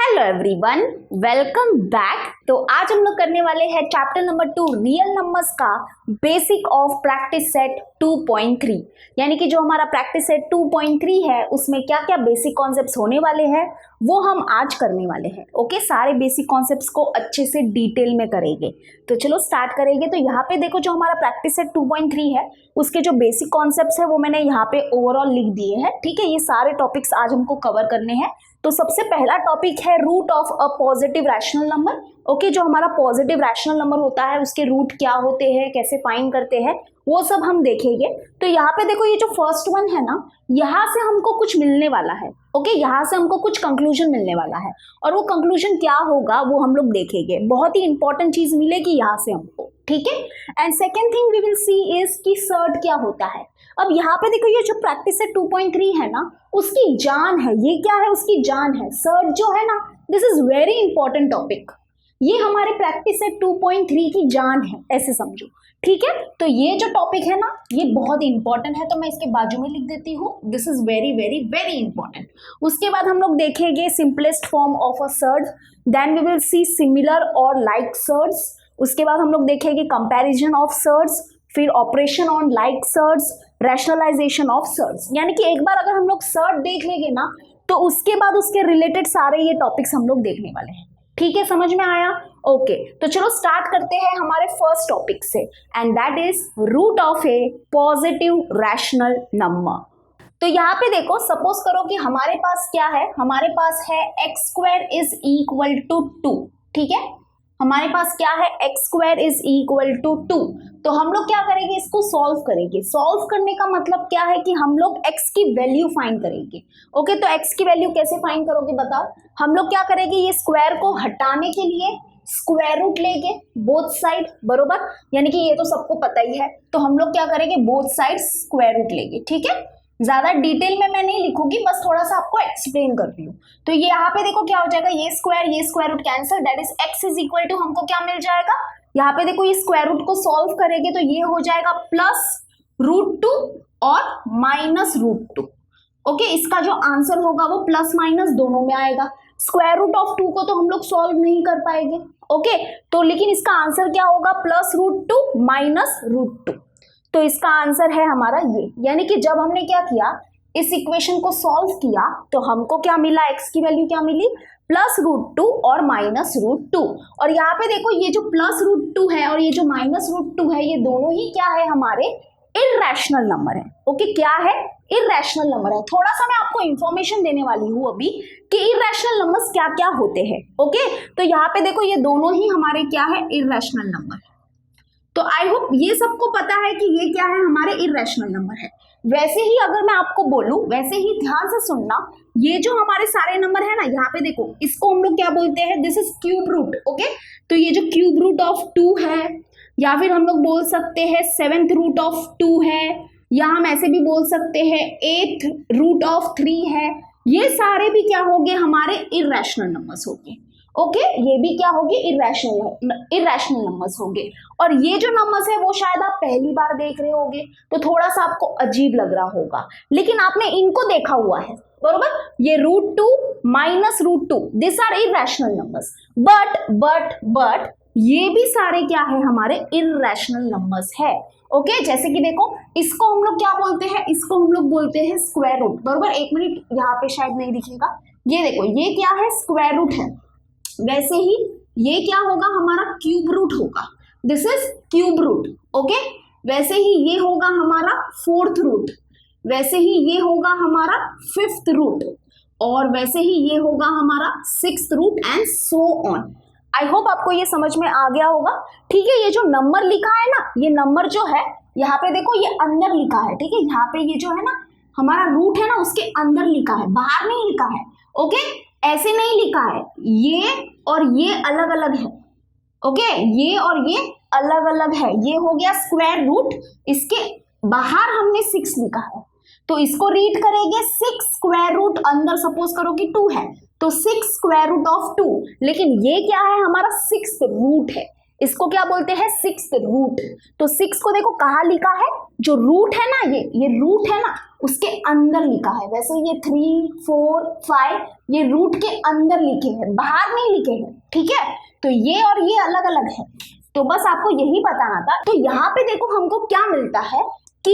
Hello everyone, welcome back. तो आज हम लोग करने वाले हैं चैप्टर नंबर 2 रियल नंबर्स का बेसिक ऑफ प्रैक्टिस सेट 2.3। यानी कि जो हमारा प्रैक्टिस सेट 2.3 है उसमें क्या क्या बेसिक कॉन्सेप्ट्स होने वाले हैं वो हम आज करने वाले हैं। ओके, सारे बेसिक कॉन्सेप्ट्स को अच्छे से डिटेल में करेंगे। तो चलो स्टार्ट करेंगे। तो यहाँ पे देखो, जो हमारा प्रैक्टिस सेट 2.3 है उसके जो बेसिक कॉन्सेप्ट्स है वो मैंने यहाँ पे ओवरऑल लिख दिए हैं। ठीक है, ये सारे टॉपिक्स आज हमको कवर करने हैं। तो सबसे पहला टॉपिक है root of a positive rational number. Okay, जो हमारा पॉजिटिव रैशनल नंबर होता है उसके रूट क्या होते हैं, कैसे फाइंड करते हैं, वो सब हम देखेंगे। तो यहाँ पे देखो, ये जो फर्स्ट वन है ना, यहाँ से हमको कुछ मिलने वाला है। ओके, यहाँ से हमको कुछ कंक्लूजन मिलने वाला है और वो कंक्लूजन क्या होगा वो हम लोग देखेंगे। बहुत ही इंपॉर्टेंट चीज मिलेगी यहाँ से हमको। ठीक है, and second thing we will see is कि सर्ट क्या होता है। अब यहाँ पे देखो, ये जो प्रैक्टिस सेट 2.3 है ना, उसकी जान है। ये क्या है? उसकी जान है। सर्ट जो है ना, this is very important topic. ये हमारे प्रैक्टिस सेट 2.3 की जान है, ऐसे समझो। ठीक है, तो ये जो टॉपिक है ना, ये बहुत इंपॉर्टेंट है। तो मैं इसके बाजू में लिख देती हूँ, this is very very very important. उसके बाद हम लोग देखेंगे simplest form of a surd, then we will see similar और लाइक सर्ट्स। उसके बाद हम लोग देखेंगे कंपैरिजन ऑफ सर्ट्स, फिर operation on like surds, rationalisation of surds. यानी कि एक बार अगर हम लोग सर्ट देख लेंगे ना, तो उसके बाद उसके रिलेटेड सारे ये टॉपिक्स हम लोग देखने वाले हैं। ठीक है, समझ में आया? ओके, तो चलो स्टार्ट करते हैं हमारे फर्स्ट टॉपिक से, and that is root of a positive rational number. तो यहाँ पे देखो, सपोज करो कि हमारे पास क्या है, हमारे पास है x square is equal to 2। ठीक है, हमारे पास क्या है, x square is equal to 2। तो हम लोग क्या करेंगे, इसको सॉल्व करेंगे। सॉल्व करने का मतलब क्या है कि हम लोग एक्स की वैल्यू फाइंड करेंगे। ओके, तो एक्स की वैल्यू कैसे फाइंड करोगे बताओ? हम लोग क्या करेंगे, ये स्क्वायर को हटाने के लिए स्क्वायर रूट लेंगे बोथ साइड, बरोबर। यानी कि ये तो सबको पता ही है। तो हम लोग क्या करेंगे, बोथ साइड स्क्वायर रूट लेंगे। ठीक है, ज्यादा डिटेल में मैं नहीं लिखूंगी, बस थोड़ा सा आपको एक्सप्लेन कर रही हूँ। तो ये यहाँ पे देखो क्या हो जाएगा, ये square root cancel, that is x is equal to हमको क्या मिल जाएगा। यहाँ पे देखो, ये स्क्वायर रूट को सॉल्व करेंगे तो ये हो जाएगा प्लस √2 और -√2। ओके, इसका जो आंसर होगा वो प्लस माइनस दोनों में आएगा। स्क्वायर रूट ऑफ 2 को तो हम लोग सॉल्व नहीं कर पाएंगे। ओके, तो लेकिन इसका आंसर क्या होगा, +√2 -√2। तो इसका आंसर है हमारा ये। यानी कि जब हमने क्या किया, इस इक्वेशन को सॉल्व किया तो हमको क्या मिला, एक्स की वैल्यू क्या मिली, +√2 और -√2। और यहाँ पे देखो, ये जो +√2 है और ये जो -√2 है, ये दोनों ही क्या है, हमारे इर्रेशनल नंबर है। ओके, क्या है, इर्रेशनल नंबर है। थोड़ा सा मैं आपको इंफॉर्मेशन देने वाली हूँ अभी कि इर्रेशनल नंबर्स क्या क्या होते हैं। ओके, तो यहाँ पे देखो, ये दोनों ही हमारे क्या है, इर्रेशनल नंबर। तो आई होप ये सबको पता है कि ये क्या है, हमारे इर्रेशनल नंबर है। वैसे ही अगर मैं आपको बोलूं, वैसे ही ध्यान से सुनना, ये जो हमारे सारे नंबर है ना, यहाँ पे देखो, इसको हम लोग क्या बोलते हैं, this is cube root. Okay, तो ये जो क्यूब रूट ऑफ 2 है, या फिर हम लोग बोल सकते हैं 7th रूट ऑफ 2 है, या हम ऐसे भी बोल सकते हैं 8th रूट ऑफ 3 है। ये सारे भी क्या होंगे, हमारे इर्रेशनल नंबर्स होंगे। ओके, ये भी क्या होंगे, इर्रेशनल नंबर्स होंगे। और ये जो नंबर्स है वो शायद आप पहली बार देख रहे होंगे, तो थोड़ा सा आपको अजीब लग रहा होगा, लेकिन आपने इनको देखा हुआ है, बरोबर। ये √2 -√2, this are irrational numbers. But ये भी सारे क्या है, हमारे इर्रेशनल नंबर्स है। ओके, जैसे कि देखो, इसको हम लोग क्या बोलते हैं, इसको हम लोग बोलते हैं स्क्वायर रूट, बरोबर। एक मिनट, यहाँ पे शायद नहीं दिखेगा, ये देखो, ये क्या है, स्क्वायर रूट है। वैसे ही ये क्या होगा, हमारा क्यूब रूट होगा, this is cube root. Okay, वैसे ही ये होगा हमारा 4th रूट, वैसे ही ये होगा हमारा 5th रूट, और वैसे ही ये होगा हमारा 6th root and so on. I hope आपको ये समझ में आ गया होगा। ठीक है, ये जो नंबर लिखा है ना, ये नंबर जो है यहाँ पे देखो, ये अंदर लिखा है। ठीक है, यहाँ पे ये जो है ना, हमारा रूट है ना, उसके अंदर लिखा है, बाहर नहीं लिखा है। ओके, ऐसे नहीं लिखा है, ये और ये अलग अलग है। ओके, ये और ये अलग अलग है। ये हो गया स्क्वायर रूट, इसके बाहर हमने 6 लिखा है, तो इसको रीड करेंगे 6 स्क्वायर रूट, अंदर सपोज करो कि 2 है तो 6 स्क्वायर रूट ऑफ 2। लेकिन ये क्या है, हमारा 6th रूट है। इसको क्या बोलते हैं, सिक्स्थ रूट। तो सिक्स को देखो कहाँ लिखा है, जो रूट है ना, ये रूट है ना, उसके अंदर लिखा है। वैसे ये 3, 4, 5 ये रूट के अंदर लिखे हैं, बाहर नहीं लिखे हैं, ठीक है। तो ये और ये अलग अलग है, तो बस आपको यही बताना था। तो यहाँ पे देखो हमको क्या मिलता है कि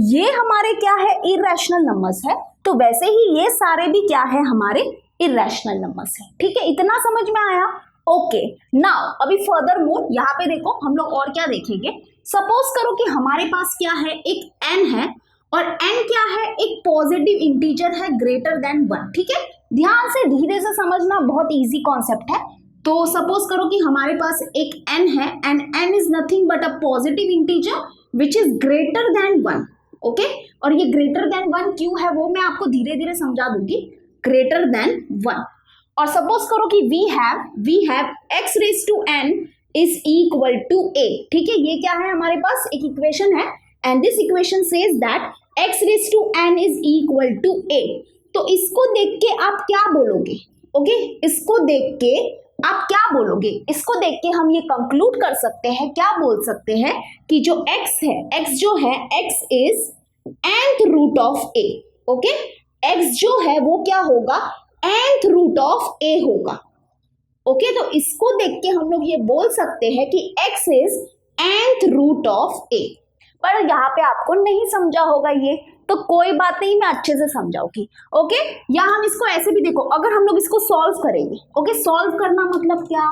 ये हमारे क्या है, इरेशनल नंबर्स है, तो वैसे ही ये सारे भी क्या है, हमारे इरेशनल नंबर्स है, ठीक है। इतना समझ में आया? ओके, नाउ अभी फर्दर मोर यहाँ पे देखो हम लोग और क्या देखेंगे। सपोज करो कि हमारे पास क्या है, एक n है, और n क्या है, एक पॉजिटिव इंटीजर है ग्रेटर देन 1, ठीक है। ध्यान से धीरे से समझना, बहुत इजी कॉन्सेप्ट है। तो सपोज करो कि हमारे पास एक n है, and n is nothing but a positive integer which is greater than 1, okay. और ये ग्रेटर देन 1 क्यों है वो मैं आपको धीरे धीरे समझा दूंगी, ग्रेटर देन 1। और सपोज करो कि we have x raise to n is equal to a, ठीक है। ये क्या है, हमारे पास एक इक्वेशन है, and this equation says that x raise to n is equal to a। तो इसको देख के आप क्या बोलोगे, ओके, इसको देख के आप क्या बोलोगे, इसको देख के हम ये कंक्लूड कर सकते हैं, क्या बोल सकते हैं कि जो x है, x जो है, x is nth root of a, okay. x जो है वो क्या होगा, nth रूट ऑफ a होगा, ओके। तो इसको देख के हम लोग ये बोल सकते हैं कि x is nth root of a। पर यहाँ पे आपको नहीं समझा होगा ये, तो कोई बात नहीं, मैं अच्छे से समझाऊंगी, ओके। या हम इसको ऐसे भी देखो, अगर हम लोग इसको सॉल्व करेंगे, ओके, सॉल्व करना मतलब क्या,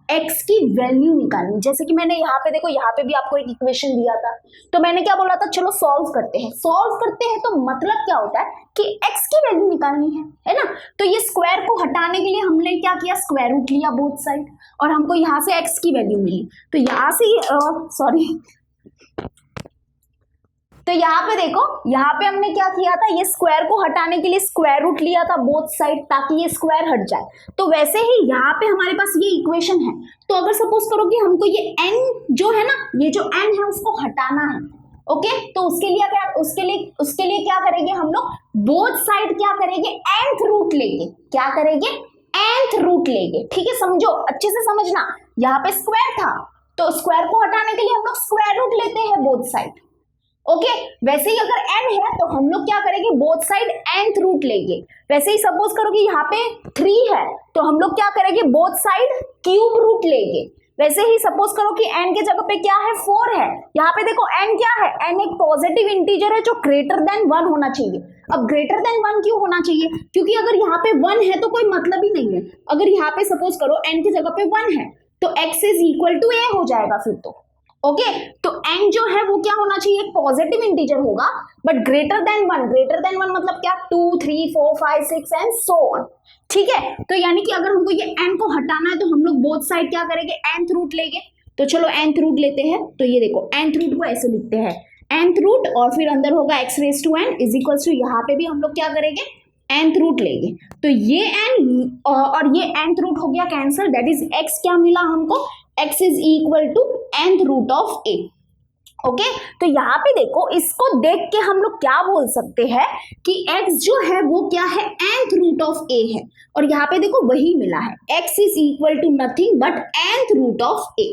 x की वैल्यू निकालनी। जैसे कि मैंने यहाँ पे देखो, यहाँ पे भी आपको एक इक्वेशन दिया था, तो मैंने क्या बोला था, चलो सॉल्व करते हैं। सॉल्व करते हैं तो मतलब क्या होता है कि x की वैल्यू निकालनी है ना। तो ये स्क्वायर को हटाने के लिए हमने क्या किया, स्क्वायर रूट लिया बोथ साइड, और हमको यहाँ से x की वैल्यू मिली। तो यहाँ से तो यहाँ पे देखो, यहाँ पे हमने क्या किया था, ये स्क्वायर को हटाने के लिए स्क्वायर रूट लिया था बोथ साइड, ताकि ये स्क्वायर हट जाए। तो वैसे ही यहाँ पे हमारे पास ये इक्वेशन है, तो अगर सपोज करो कि हमको ये n जो है ना, ये जो n है उसको हटाना है, ओके। तो उसके लिए क्या करेंगे हम लोग, बोथ साइड क्या करेंगे, nth रूट लेंगे, क्या करेंगे, nth रूट लेंगे, ठीक है। समझो, अच्छे से समझना, यहाँ पे स्क्वायर था, तो स्क्वायर को हटाने के लिए हम लोग स्क्वायर रूट लेते हैं बोथ साइड, ओके। वैसे ही अगर n है तो हम लोग क्या करेंगे, बोथ साइड nth रूट लेंगे। वैसे ही सपोज करो कि यहाँ पे 3 है, तो हम लोग क्या करेंगे, बोथ साइड क्यूब रूट लेंगे। वैसे ही सपोज करो कि n के जगह पे क्या है, 4 है, यहाँ पे देखो n क्या है, n एक पॉजिटिव इंटीजर है जो ग्रेटर देन 1 होना चाहिए। अब ग्रेटर देन 1 क्यों होना चाहिए, क्योंकि अगर यहाँ पे 1 है तो कोई मतलब ही नहीं है। अगर यहाँ पे सपोज करो n की जगह पे 1 है, तो x is equal to a हो जाएगा फिर तो, ओके। तो n जो है वो क्या होना चाहिए, एक पॉजिटिव इंटीजर होगा, but greater than 1। Greater than 1 मतलब क्या, 2, 3, 4, 5, 6 एंड सो ऑन, ठीक है। तो यानी कि अगर हमको ये n को हटाना है तो हम लोग बोथ साइड क्या करेंगे, nth रूट लेंगे। तो चलो nth रूट लेते हैं, तो ये देखो nth रूट को ऐसे लिखते हैं, nth रूट और फिर अंदर होगा x raise to n is equal to, यहाँ पे भी हम लोग क्या करेंगे, nth रूट लेंगे। तो ये n और ये nth रूट हो गया कैंसिल, दैट इज x क्या मिला हमको, x is equal to nth root of a, okay. तो यहाँ पे देखो, इसको देख के हम लोग क्या बोल सकते हैं कि x जो है वो क्या है, nth रूट ऑफ a है, और यहाँ पे देखो वही मिला है, x is equal to nothing but nth root of a,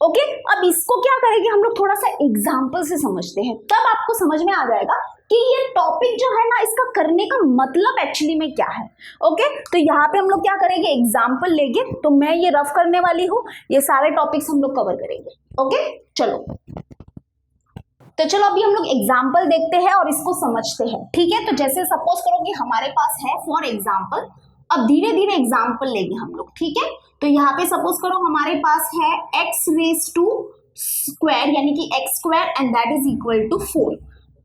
okay. अब इसको क्या करेंगे हम लोग, थोड़ा सा एग्जाम्पल से समझते हैं, तब आपको समझ में आ जाएगा कि ये टॉपिक जो है ना, इसका करने का मतलब एक्चुअली में क्या है, ओके। तो यहाँ पे हम लोग क्या करेंगे, एग्जाम्पल लेंगे। तो मैं ये रफ करने वाली हूँ, ये सारे टॉपिक्स हम लोग कवर करेंगे, ओके। चलो अभी हम लोग एग्जाम्पल देखते हैं और इसको समझते हैं, ठीक है। तो जैसे सपोज करो कि हमारे पास है फॉर एग्जाम्पल, अब धीरे धीरे एग्जाम्पल लेंगे हम लोग, ठीक है। तो यहाँ पे सपोज करो हमारे पास है x रेज टू स्क्वायर, यानी कि x square and that is equal to 4।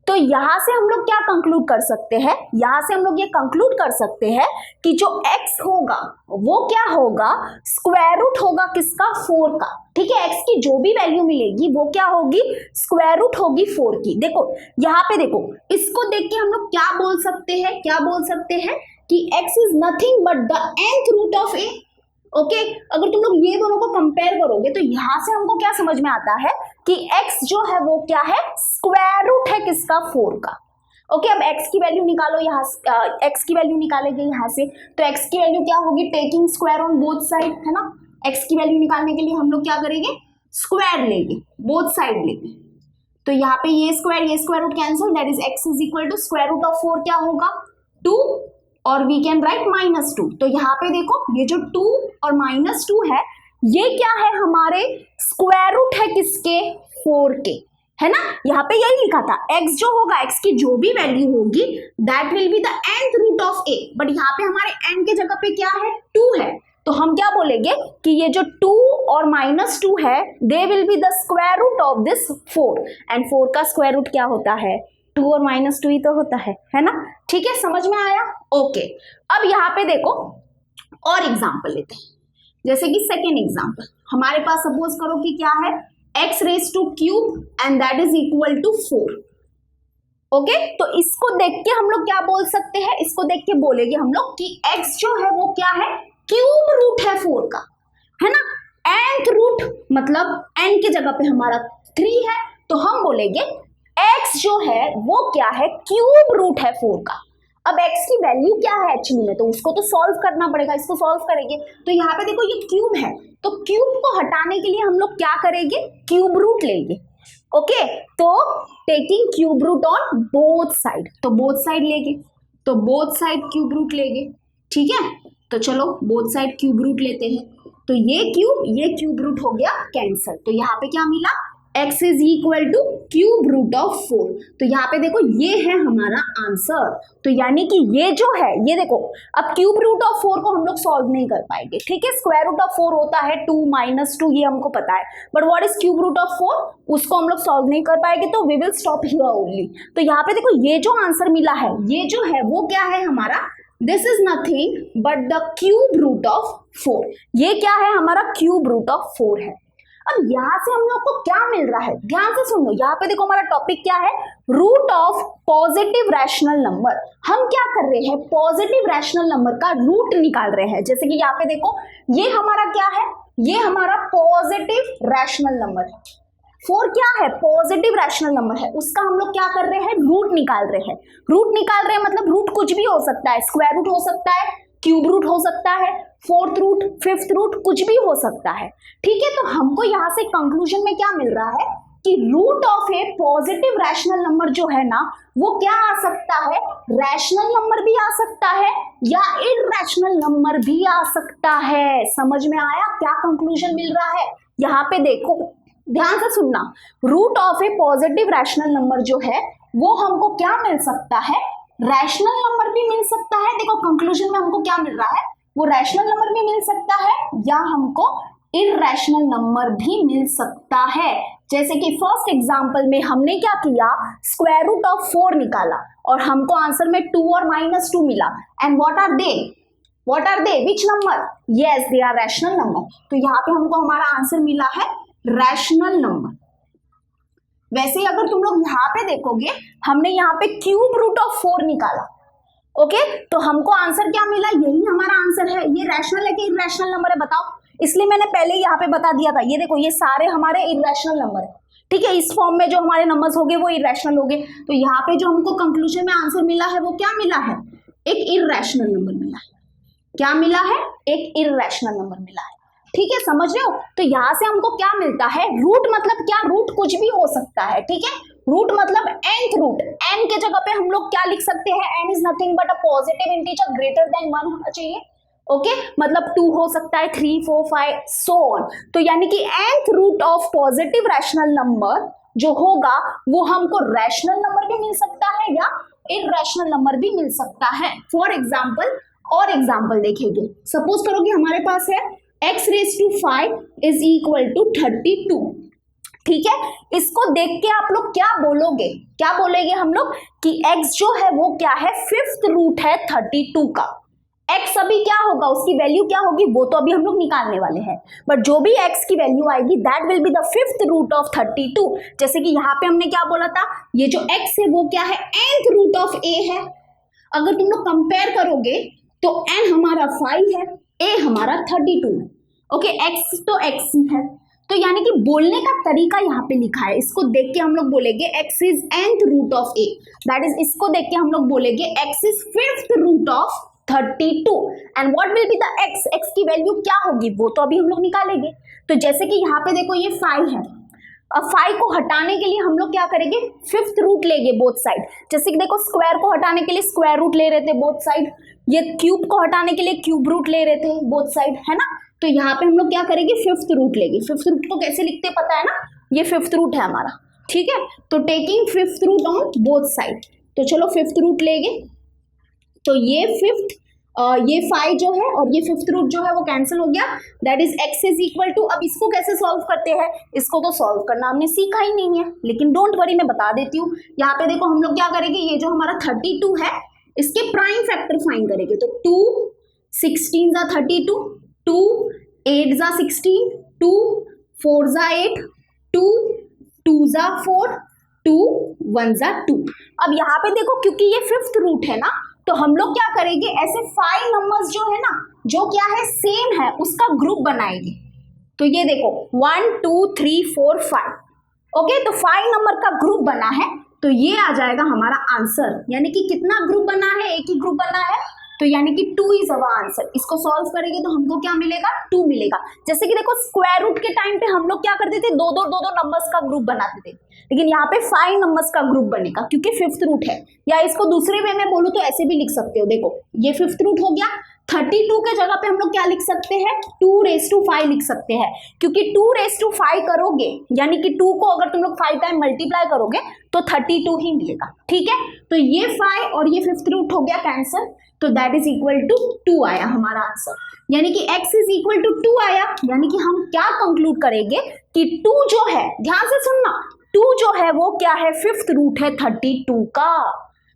तो यहाँ से हम लोग क्या कंक्लूड कर सकते हैं, यहाँ से हम लोग ये कंक्लूड कर सकते हैं कि जो x होगा वो क्या होगा, स्क्वायर रूट होगा किसका, 4 का, ठीक है। x की जो भी वैल्यू मिलेगी वो क्या होगी, स्क्वायर रूट होगी 4 की। देखो यहाँ पे देखो, इसको देख के हम लोग क्या बोल सकते हैं कि x is nothing but the nth root of a, okay. अगर तुम लोग ये दोनों को कंपेयर करोगे तो यहाँ से हमको क्या समझ में आता है कि x जो है वो क्या है, स्क्वायर रूट है किसका, 4 का, ओके। अब x की वैल्यू निकालो, यहाँ x की वैल्यू निकालेंगे यहाँ से, तो x की वैल्यू क्या होगी, taking square on both side, है ना। x की वैल्यू निकालने के लिए हम लोग क्या करेंगे, स्क्वायर लेंगे, बोथ साइड लेंगे, तो यहाँ पे ये square root cancel, that is x is equal to square root of 4 क्या होगा 2 और वी कैन राइट -2। तो यहाँ पे देखो ये जो 2 और -2 है ये क्या है हमारे स्क्वायर रूट है किसके 4 के, है ना। यहाँ पे यही लिखा था x जो होगा x की जो भी वैल्यू होगी that will be the nth root of a, but यहाँ पे हमारे n के जगह पे क्या है 2 है, तो हम क्या बोलेंगे कि ये जो 2 और -2 है they will be the square root of this 4 and 4 का स्क्वायर रूट क्या होता है 2 और -2 ही तो होता है ना। ठीक है, समझ में आया। ओके, अब यहाँ पे देखो और एग्जाम्पल लेते हैं, जैसे कि सेकेंड एग्जाम्पल हमारे पास सपोज करो कि क्या है x raise to cube and that is equal to 4। Okay, तो इसको देख के हम लोग क्या बोल सकते हैं, इसको देख के बोलेंगे हम लोग कि x जो है वो क्या है क्यूब रूट है 4 का, है ना। nth रूट मतलब n के जगह पे हमारा 3 है, तो हम बोलेंगे x जो है वो क्या है क्यूब रूट है 4 का। अब x की वैल्यू क्या है एक्चुअली में, तो उसको तो सॉल्व करना पड़ेगा, इसको सॉल्व करेंगे तो यहाँ पे देखो ये क्यूब है, तो क्यूब को हटाने के लिए हम लोग क्या करेंगे क्यूब रूट लेंगे। ओके, तो taking cube root on both side, तो बोथ साइड लेंगे, तो बोथ साइड क्यूब रूट लेंगे। ठीक है, तो चलो बोथ साइड क्यूब रूट लेते हैं, तो ये क्यूब रूट हो गया कैंसल, तो यहाँ पे क्या मिला x is equal to cube root of 4। तो यहाँ पे देखो ये है हमारा आंसर, तो यानी कि ये जो है ये देखो अब क्यूब रूट ऑफ 4 को हम लोग सॉल्व नहीं कर पाएंगे, ठीक है। स्क्वायर रूट ऑफ 4 होता है 2 -2 ये हमको पता है, but what is cube root of 4 उसको हम लोग सॉल्व नहीं कर पाएंगे, तो we will stop here only. तो यहाँ पे देखो ये जो आंसर मिला है ये जो है वो क्या है हमारा this is nothing but the cube root of 4, ये क्या है हमारा क्यूब रूट ऑफ 4 है। अब यहाँ से हम लोग को क्या मिल रहा है ध्यान से सुन लो, यहाँ पे देखो हमारा टॉपिक क्या है root of positive rational number. हम क्या कर रहे हैं पॉजिटिव रैशनल नंबर का रूट निकाल रहे हैं, जैसे कि यहाँ पे देखो ये हमारा क्या है ये हमारा पॉजिटिव रैशनल नंबर है, 4 क्या है पॉजिटिव रैशनल नंबर है, उसका हम लोग क्या कर रहे हैं रूट निकाल रहे हैं। रूट निकाल रहे हैं मतलब रूट कुछ भी हो सकता है, स्क्वायर रूट हो सकता है, क्यूब रूट हो सकता है, 4th रूट 5th रूट कुछ भी हो सकता है। ठीक है, तो हमको यहाँ से कंक्लूजन में क्या मिल रहा है कि root of a positive rational number जो है ना वो क्या आ सकता है रैशनल नंबर भी आ सकता है या इरैशनल नंबर भी आ सकता है। समझ में आया क्या कंक्लूजन मिल रहा है। यहाँ पे देखो ध्यान से सुनना, root of a positive rational number जो है वो हमको क्या मिल सकता है रैशनल नंबर भी मिल सकता है। देखो कंक्लूजन में हमको क्या मिल रहा है वो रैशनल नंबर भी मिल सकता है या हमको इरैशनल नंबर भी मिल सकता है। जैसे कि फर्स्ट एग्जांपल में हमने क्या किया स्क्वायर रूट ऑफ 4 निकाला और हमको आंसर में 2 और -2 मिला and what are they which number yes they are rational number. तो यहाँ पे हमको हमारा आंसर मिला है रैशनल नंबर। वैसे ही अगर तुम लोग यहाँ पे देखोगे हमने यहाँ पे क्यूब रूट ऑफ 4 निकाला, ओके तो हमको आंसर क्या मिला यही हमारा आंसर है। ये रैशनल है कि इरैशनल नंबर है बताओ, इसलिए मैंने पहले यहाँ पे बता दिया था। ये देखो ये सारे हमारे इरैशनल नंबर है, ठीक है। इस फॉर्म में जो हमारे नंबर्स होंगे वो इरैशनल होंगे, तो यहाँ पे जो हमको कंक्लूजन में आंसर मिला है वो क्या मिला है एक इरैशनल नंबर मिला है। क्या मिला है एक इरैशनल नंबर मिला है, ठीक है समझ रहे हो। तो यहाँ से हमको क्या मिलता है रूट मतलब क्या रूट कुछ भी हो सकता है, ठीक है। रूट मतलब nth रूट, n के जगह पे हम लोग क्या लिख सकते हैं n is nothing but a positive integer greater than 1 होना चाहिए, ओके मतलब 2 हो सकता है 3 4 5 सो ऑन। तो यानी कि nth root of positive rational number जो होगा वो हमको रैशनल नंबर भी मिल सकता है या इरैशनल नंबर भी मिल सकता है। फॉर एग्जाम्पल और एग्जाम्पल देखेंगे, सपोज करो कि हमारे पास है x raise to 5 is equal to 32, ठीक है। इसको देख के आप लोग क्या बोलेंगे हम लोग कि x जो है वो क्या है 5th रूट है 32 का। x अभी क्या होगा उसकी वैल्यू क्या होगी वो तो अभी हम लोग निकालने वाले हैं, बट जो भी x की वैल्यू आएगी that will be the 5th root of 32। जैसे कि यहाँ पे हमने क्या बोला था ये जो x है वो क्या है nth रूट ऑफ a है। अगर तुम लोग कंपेयर करोगे तो n हमारा 5 है a हमारा 32 है, ओके x तो x ही है। तो यानी कि बोलने का तरीका यहाँ पे लिखा है, इसको देख के हम लोग बोलेंगे x is nth root of a, that is इसको देख के हम लोग बोलेंगे x is 5th root of 32 and what will be the x की वैल्यू क्या होगी वो तो अभी हम लोग निकालेंगे। तो जैसे कि यहाँ पे देखो ये 5 है, अब 5 को हटाने के लिए हम लोग क्या करेंगे, फिफ्थ रूट लेंगे बोथ साइड। जैसे कि देखो स्क्वायर को हटाने के लिए स्क्वायर रूट ले रहे थे बोथ साइड, ये क्यूब को हटाने के लिए क्यूब रूट ले रहे थे बोथ साइड, है ना। तो यहाँ पे हम लोग क्या करेंगे, फिफ्थ रूट लेंगे। फिफ्थ रूट को कैसे लिखते पता है ना, ये फिफ्थ रूट है हमारा, ठीक है। तो taking fifth root on both side, तो चलो फिफ्थ रूट लेंगे। तो ये फिफ्थ ये 5 जो है और ये फिफ्थ रूट जो है वो कैंसिल हो गया, that is x is equal to. अब इसको कैसे सॉल्व करते हैं, इसको तो सॉल्व करना हमने सीखा ही नहीं है, लेकिन डोंट वरी मैं बता देती हूँ। यहाँ पे देखो हम लोग क्या करेंगे, ये जो हमारा 32 है इसके प्राइम फैक्टर फाइंड करेंगे। तो 2 16 जा 32, 2 8 जा 16, 2 4 जा 8, 2 2 जा 4, 2 1 जा 2। अब यहाँ पे देखो क्योंकि ये फिफ्थ रूट है ना, तो हम लोग क्या करेंगे, ऐसे 5 नंबर्स जो है ना, जो क्या है सेम है, उसका ग्रुप बनाएंगे। तो ये देखो 1 2 3 4 5, ओके। तो 5 नंबर का ग्रुप बना है, तो ये आ जाएगा हमारा आंसर। यानी कि कितना ग्रुप बना है, एक ही ग्रुप बना है, तो यानी कि 2 इज अवर आंसर। इसको सॉल्व करेंगे तो हमको क्या मिलेगा, 2 मिलेगा। जैसे कि देखो स्क्वायर रूट के टाइम पे हम लोग क्या करते थे, दो दो नंबर्स का ग्रुप बनाते थे, लेकिन यहाँ पे 5 नंबर्स का ग्रुप बनेगा क्योंकि फिफ्थ रूट है। या इसको दूसरे वे में बोलूँ तो ऐसे भी लिख सकते हो, देखो ये फिफ्थ रूट हो गया, 32 के जगह पे हम लोग क्या लिख सकते हैं, 2⁵ लिख सकते हैं, क्योंकि 2⁵ करोगे यानी कि 2 को अगर तुम लोग 5 टाइम मल्टीप्लाई करोगे तो 32 ही मिलेगा, ठीक है। तो ये 5 और ये फिफ्थ रूट हो गया कैंसिल, तो दैट इज इक्वल टू 2 आया हमारा आंसर। यानी कि x इज इक्वल टू 2 आया। यानी कि हम क्या कंक्लूड करेंगे कि 2 जो है, ध्यान से सुनना, 2 जो है वो क्या है, फिफ्थ रूट है 32 का।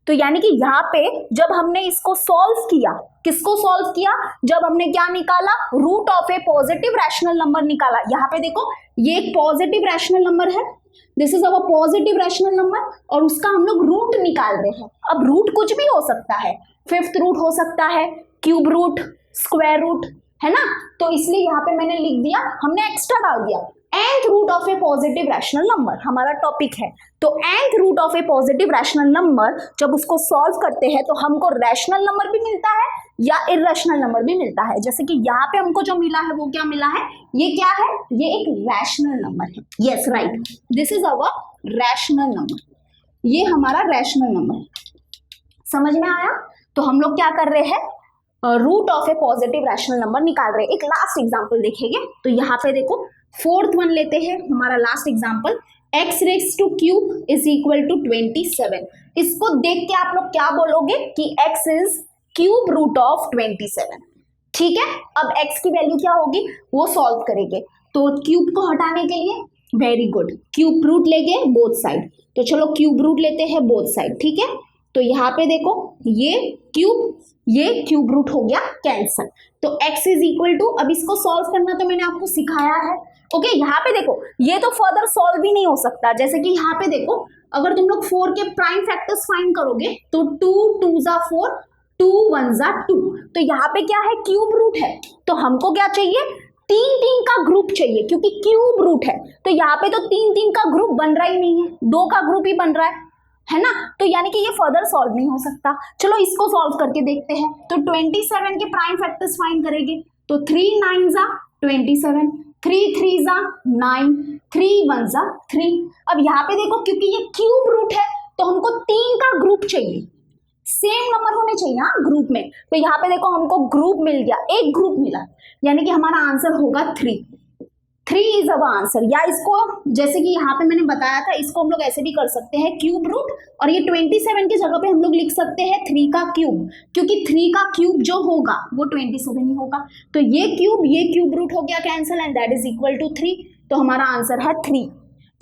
तो यानी कि यहाँ पे जब हमने इसको सॉल्व किया, किसको सॉल्व किया, जब हमने क्या निकाला, root of a positive rational number निकाला। यहाँ पे देखो ये एक पॉजिटिव रैशनल नंबर है, this is our positive rational number, और उसका हम लोग रूट निकाल रहे हैं। अब रूट कुछ भी हो सकता है, फिफ्थ रूट हो सकता है, क्यूब रूट, स्क्वायर रूट, है ना। तो इसलिए यहाँ पे मैंने लिख दिया, हमने एक्स्ट्रा डाल दिया nth root of a positive rational number, हमारा टॉपिक है। तो nth root of a positive rational number जब उसको सॉल्व करते हैं तो हमको रैशनल नंबर भी मिलता है या इर्रेशनल नंबर भी मिलता है। जैसे कि यहाँ पे हमको जो मिला है वो क्या मिला है, ये क्या है, ये एक रैशनल नंबर है। Yes right, this is our rational number, ये हमारा रैशनल नंबर है। समझ में आया। तो हम लोग क्या कर रहे हैं, root of a positive rational number निकाल रहे हैं। एक लास्ट एग्जांपल देखेंगे, तो यहाँ पे देखो फोर्थ वन लेते हैं, हमारा last example, x raise to cube is equal to 27। इसको देख के आप लोग क्या बोलोगे कि x is cube root of 27, ठीक है। अब x की वैल्यू क्या होगी वो सॉल्व करेंगे। तो क्यूब को हटाने के लिए वेरी गुड, क्यूब रूट लेंगे बोथ साइड। तो चलो क्यूब रूट लेते हैं बोथ साइड, ठीक है। तो यहाँ पे देखो ये क्यूब रूट हो गया कैंसल। तो x इज इक्वल टू, अब इसको सॉल्व करना तो मैंने आपको सिखाया है, ओके। यहाँ पे देखो ये तो फर्दर सॉल्व भी नहीं हो सकता। जैसे कि यहाँ पे देखो अगर तुम लोग 4 के प्राइम फैक्टर्स फाइंड करोगे तो 2 2 जा 4, 2 1 जा 2। तो यहाँ पे क्या है, क्यूब रूट है, तो हमको क्या चाहिए, 3 का ग्रुप चाहिए, क्योंकि क्यूब रूट है। तो यहाँ पे तो 3 का ग्रुप बन रहा ही नहीं है, 2 का ग्रुप ही बन रहा है ना। तो यानी कि ये फर्दर सॉल्व नहीं हो सकता। चलो इसको सॉल्व करके देखते हैं। तो 27 के प्राइम फैक्टर्स फाइंड करेंगे, तो 3 9 जा 27, 3 3 जा 9, 3 1 जा 3। अब यहाँ पे देखो क्योंकि ये क्यूब रूट है तो हमको 3 का ग्रुप चाहिए, सेम नंबर होने चाहिए ना ग्रुप में। तो यहाँ पे देखो हमको ग्रुप मिल गया, एक ग्रुप मिला, यानी कि हमारा आंसर होगा 3 इज अवर आंसर। या इसको जैसे कि यहाँ पे मैंने बताया था, इसको हम लोग ऐसे भी कर सकते हैं, क्यूब रूट, और ये 27 की जगह पे हम लोग लिख सकते हैं 3 का क्यूब, क्योंकि 3 का क्यूब जो होगा वो 27 ही होगा। तो ये क्यूब रूट हो गया cancel, and that is equal to 3। तो हमारा आंसर है 3।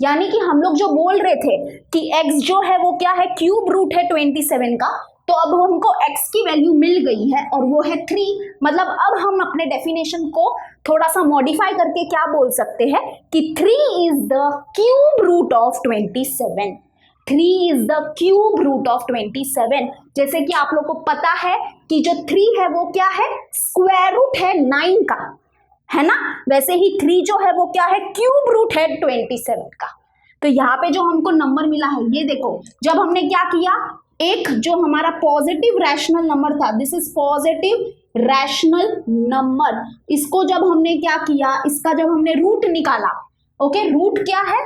यानी कि हम लोग जो बोल रहे थे कि x जो है वो क्या है, क्यूब रूट है 27 का, तो अब हमको x की वैल्यू मिल गई है और वो है 3। मतलब अब हम अपने डेफिनेशन को थोड़ा सा मॉडिफाई करके क्या बोल सकते हैं कि 3 is the cube root of 27। 3 is the cube root of 27। जैसे कि आप लोग को पता है कि जो 3 है वो क्या है, स्क्वायर रूट है 9 का, है ना। वैसे ही 3 जो है वो क्या है, क्यूब रूट है 27 का। तो यहाँ पे जो हमको नंबर मिला है, ये देखो जब हमने क्या किया, एक जो हमारा पॉजिटिव रैशनल नंबर था, this is positive rational number. इसको जब हमने क्या किया, इसका जब हमने रूट निकाला, ओके, रूट क्या है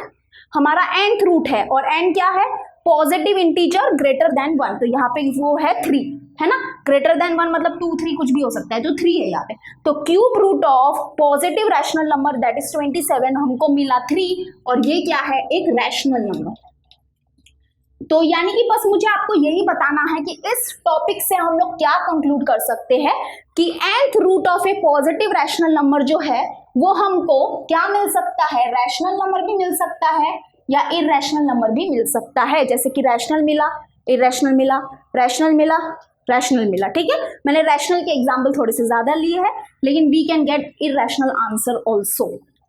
हमारा, nth रूट है, और n क्या है, पॉजिटिव इंटीजर ग्रेटर देन 1, तो यहाँ पे वो है 3, है ना, ग्रेटर देन 1 मतलब 2 3 कुछ भी हो सकता है, तो 3 है यहाँ पे। तो cube root of positive rational number that is 27 हमको मिला 3, और ये क्या है, एक रैशनल नंबर। तो यानी कि बस मुझे आपको यही बताना है कि इस टॉपिक से हम लोग क्या कंक्लूड कर सकते हैं कि nth root of a positive rational number जो है वो हमको क्या मिल सकता है, रैशनल नंबर भी मिल सकता है या इरैशनल नंबर भी मिल सकता है। जैसे कि रैशनल मिला, इरैशनल मिला, रैशनल मिला, रैशनल मिला, ठीक है। मैंने रैशनल के एग्जाम्पल थोड़े से ज्यादा लिए हैं, लेकिन we can get irrational answer also.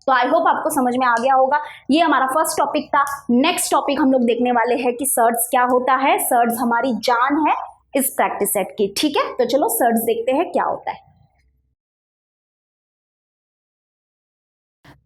तो आई होप आपको समझ में आ गया होगा। ये हमारा फर्स्ट टॉपिक था। नेक्स्ट टॉपिक हम लोग देखने वाले हैं कि सर्ड्स क्या होता है। सर्ड्स हमारी जान है इस प्रैक्टिस सेट की, ठीक है। तो चलो सर्ड्स देखते हैं क्या होता है।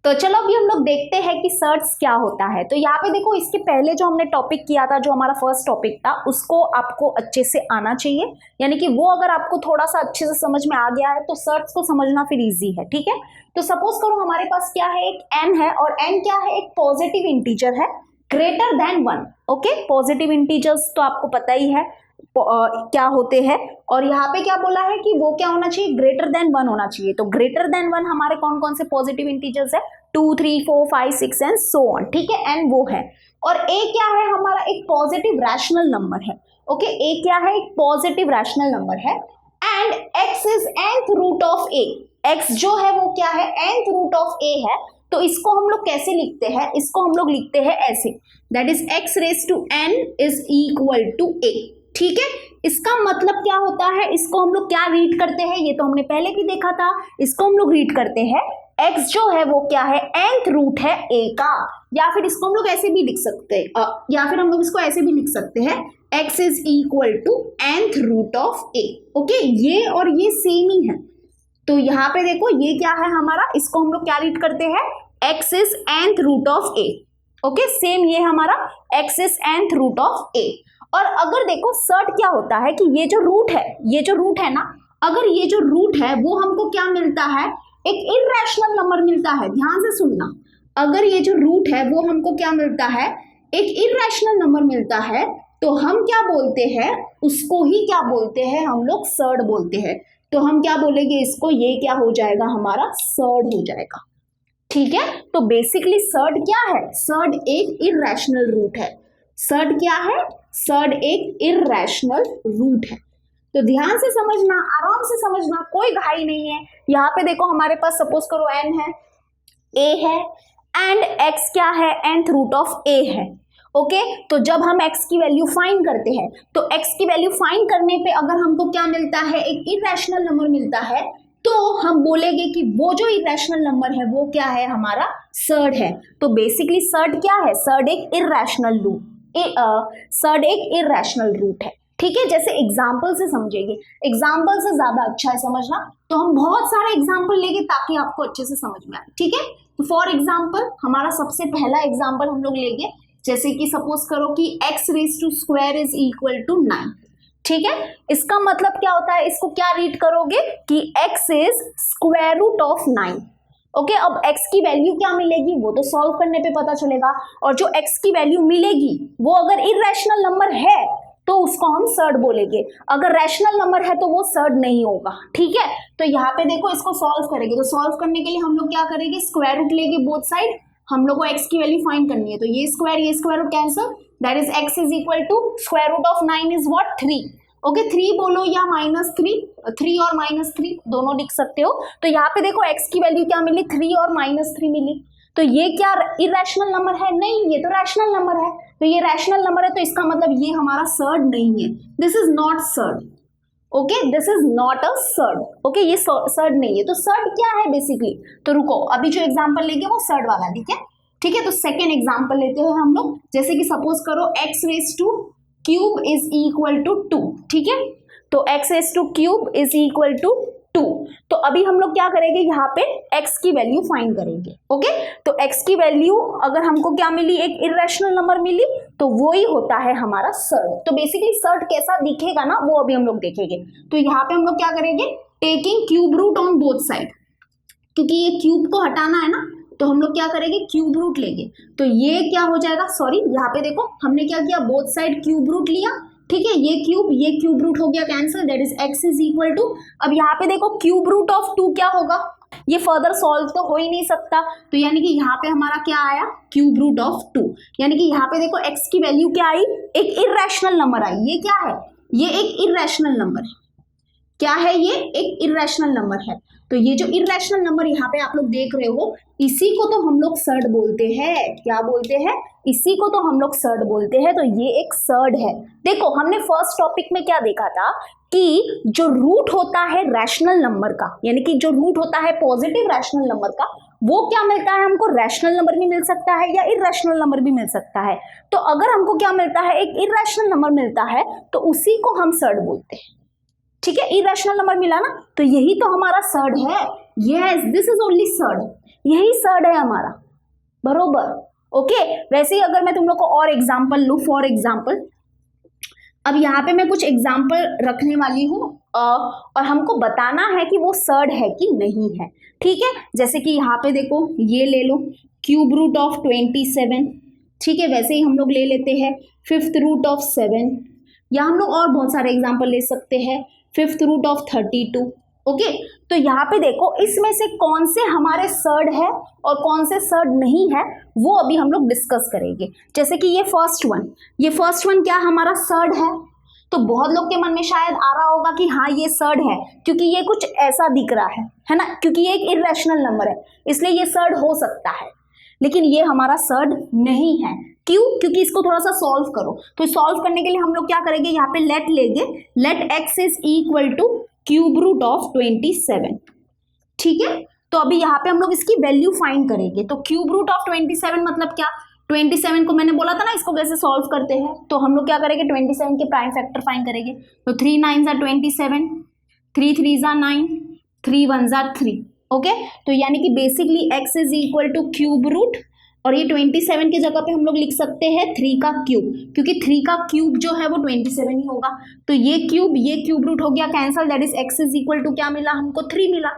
तो चलो अभी हम लोग देखते हैं कि सर्ड्स क्या होता है। तो यहाँ पे देखो, इसके पहले जो हमने टॉपिक किया था, जो हमारा फर्स्ट टॉपिक था, उसको आपको अच्छे से आना चाहिए, यानी कि वो अगर आपको थोड़ा सा अच्छे से समझ में आ गया है तो सर्ड्स को समझना फिर इजी है, ठीक है। तो सपोज करो हमारे पास क्या है, एक n है, और n क्या है, एक पॉजिटिव इंटीजर है greater than 1, okay. Positive integers तो आपको पता ही है क्या होते हैं, और यहाँ पे क्या बोला है कि वो क्या होना चाहिए, ग्रेटर देन 1 होना चाहिए। तो ग्रेटर देन 1 हमारे कौन कौन से पॉजिटिव इंटीजर्स है, 2 3 4 5 6 एंड सो ऑन, ठीक है। n वो है, और a क्या है हमारा, एक पॉजिटिव रैशनल नंबर है, ओके। a क्या है, एक पॉजिटिव रैशनल नंबर है, and x is nth root of a। x जो है वो क्या है, nth रूट ऑफ a है। तो इसको हम लोग कैसे लिखते हैं, इसको हम लोग लिखते हैं ऐसे, that is x raise to n is equal to a, ठीक है। इसका मतलब क्या होता है, इसको हम लोग क्या रीड करते हैं, ये तो हमने पहले भी देखा था। इसको हम लोग रीड करते हैं, x जो है वो क्या है, nth रूट है a का, या फिर इसको हम लोग ऐसे भी लिख सकते हैं, या फिर हम लोग इसको ऐसे भी लिख सकते हैं, x is equal to nth root of a, okay. ये और ये सेम ही है। तो यहाँ पे देखो ये क्या है हमारा, इसको हम लोग क्या रीड करते हैं, x is nth root of a, okay. Same ये हमारा x is nth root of a। और अगर देखो सर्ट क्या होता है कि ये जो रूट है, ये जो रूट है ना, अगर ये जो रूट है वो हमको क्या मिलता है, एक इरैशनल नंबर मिलता है। ध्यान से सुनना, अगर ये जो रूट है वो हमको क्या मिलता है, एक इरैशनल नंबर मिलता है, तो हम क्या बोलते हैं, उसको ही क्या बोलते हैं हम लोग, सर्ड बोलते हैं। तो हम क्या बोलेंगे इसको, ये क्या हो जाएगा हमारा, सर्ड हो जाएगा, ठीक है। तो बेसिकली सर्ड क्या है, सर्ड एक इरैशनल रूट है। सर्ड क्या है, सर्ड एक इरैशनल रूट है। तो ध्यान से समझना, आराम से समझना, कोई घाई नहीं है। यहाँ पे देखो हमारे पास सपोज करो n है, a है, एंड x क्या है, nth रूट ऑफ a है, ओके। तो जब हम x की वैल्यू फाइंड करते हैं, तो x की वैल्यू फाइंड करने पे अगर हमको क्या मिलता है, एक इरैशनल नंबर मिलता है, तो हम बोलेंगे कि वो जो इरैशनल नंबर है वो क्या है, हमारा सर्ड है। तो बेसिकली सर्ड क्या है, सर्ड एक इरैशनल रूट, सर्ड एक इरैशनल रूट है, ठीक है। जैसे एग्जाम्पल से समझेंगे, एग्जाम्पल से ज्यादा अच्छा है समझना, तो हम बहुत सारे एग्जाम्पल लेंगे ताकि आपको अच्छे से समझ में आए, ठीक है। तो फॉर एग्जाम्पल हमारा सबसे पहला एग्जाम्पल हम लोग लेंगे, जैसे कि सपोज करो कि x raise to square is equal to 9, ठीक है। इसका मतलब क्या होता है, इसको क्या रीड करोगे कि x is square root of 9, okay. अब x की वैल्यू क्या मिलेगी वो तो सॉल्व करने पे पता चलेगा, और जो x की वैल्यू मिलेगी वो अगर इरैशनल नंबर है तो उसको हम सर्ड बोलेंगे, अगर रैशनल नंबर है तो वो सर्ड नहीं होगा, ठीक है। तो यहाँ पे देखो इसको सॉल्व करेंगे, तो सॉल्व करने के लिए हम लोग क्या करेंगे, स्क्वायर रूट लेंगे बोथ साइड, हम लोग को x की वैल्यू फाइंड करनी है। तो ये square root cancel, that is x is equal to square root of 9 is what, 3, okay. 3 बोलो या -3, 3 और -3 दोनों लिख सकते हो। तो यहाँ पे देखो x की वैल्यू क्या मिली, 3 और -3 मिली। तो ये क्या इरैशनल नंबर है, नहीं, ये तो रैशनल नंबर है। तो ये रैशनल नंबर है, तो इसका मतलब ये हमारा सर्ड नहीं है, this is not surd, okay, this is not a surd, okay. ये सर्ड नहीं है। तो सर्ड क्या है बेसिकली, तो रुको अभी जो एग्जांपल लेंगे वो सर्ड वाला, ठीक है। तो सेकेंड एग्जांपल लेते हैं हम लोग, जैसे कि सपोज करो x raise to cube is equal to 2, ठीक है। तो x raise to cube is equal to 2। तो अभी हम लोग क्या करेंगे, यहाँ पे x की वैल्यू फाइंड करेंगे, ओके। तो x की वैल्यू अगर हमको क्या मिली, एक इरैशनल नंबर मिली, तो वो ही होता है हमारा सर्ड। तो बेसिकली सर्ड कैसा दिखेगा ना वो अभी हम लोग देखेंगे। तो यहाँ पे हम लोग क्या करेंगे, taking cube root on both side, क्योंकि ये क्यूब को हटाना है ना, तो हम लोग क्या करेंगे, क्यूब रूट लेंगे। तो ये क्या हो जाएगा, सॉरी यहाँ पे देखो हमने क्या किया, बोथ साइड क्यूब रूट लिया, ठीक है, ये क्यूब रूट हो गया cancel, that is x is equal to, अब यहाँ पे देखो क्यूब रूट ऑफ 2 क्या होगा, ये फर्दर सॉल्व तो हो ही नहीं सकता, तो यानी कि यहाँ पे हमारा क्या आया, क्यूब रूट ऑफ 2, यानी कि यहाँ पे देखो x की वैल्यू क्या आई, एक इर्रेशनल नंबर आई। ये क्या है, ये एक इर्रेशनल नंबर है। क्या है, ये एक इर्रेशनल नंबर है। तो ये जो इर्रेशनल नंबर यहाँ पे आप लोग देख रहे हो, इसी को तो हम लोग सर्ड बोलते हैं। क्या बोलते हैं, इसी को तो हम लोग सर्ड बोलते हैं। तो ये एक सर्ड है। देखो हमने फर्स्ट टॉपिक में क्या देखा था कि जो रूट होता है रैशनल नंबर का, यानी कि जो रूट होता है पॉजिटिव रैशनल नंबर का, वो क्या मिलता है हमको, रैशनल नंबर भी मिल सकता है या इर्रेशनल नंबर भी मिल सकता है। तो अगर हमको क्या मिलता है, एक इर्रेशनल नंबर मिलता है, तो उसी को हम सर्ड बोलते हैं। ठीक है, इरेशनल नंबर मिला ना, तो यही तो हमारा सर्ड है। Yes, this is only surd, यही सर्ड है हमारा, बरोबर। ओके, वैसे ही अगर मैं तुम लोग को और एग्जांपल लूं, फॉर एग्जांपल अब यहाँ पे मैं कुछ एग्जांपल रखने वाली हूँ और हमको बताना है कि वो सर्ड है कि नहीं है। ठीक है, जैसे कि यहाँ पे देखो, ये ले लो क्यूब रूट ऑफ 27, ठीक है, वैसे ही हम लोग ले लेते हैं फिफ्थ रूट ऑफ 7, या हम लोग और बहुत सारे एग्जाम्पल ले सकते हैं, फिफ्थ रूट ऑफ 32। ओके, तो यहाँ पे देखो इसमें से कौन से हमारे सर्ड है और कौन से सर्ड नहीं है, वो अभी हम लोग डिस्कस करेंगे। जैसे कि ये फर्स्ट वन क्या हमारा सर्ड है, तो बहुत लोग के मन में शायद आ रहा होगा कि हाँ ये सर्ड है, क्योंकि ये कुछ ऐसा दिख रहा है ना, क्योंकि ये एक इर्रेशनल नंबर है, इसलिए ये सर्ड हो सकता है। लेकिन ये हमारा सर्ड नहीं है। क्यों, क्योंकि इसको थोड़ा सा सॉल्व करो। तो सॉल्व करने के लिए हम लोग क्या करेंगे, यहाँ पे लेट लेंगे, let x is equal to cube root of 27। ठीक है, तो अभी यहाँ पे हम लोग इसकी वैल्यू फाइंड करेंगे। तो क्यूब रूट ऑफ 27 मतलब क्या, 27 को मैंने बोला था ना इसको कैसे सॉल्व करते हैं, तो हम लोग क्या करेंगे, 27 के प्राइम फैक्टर फाइंड करेंगे। तो 3 9 27, 3 3 9, 3 1 3। ओके, तो यानी कि basically x is equal to cube root, और ये 27 की जगह पे हम लोग लिख सकते हैं 3 का क्यूब, क्योंकि 3 का क्यूब जो है वो 27 ही होगा। तो ये क्यूब रूट हो गया cancel, that is x is equal to क्या मिला हमको, 3 मिला।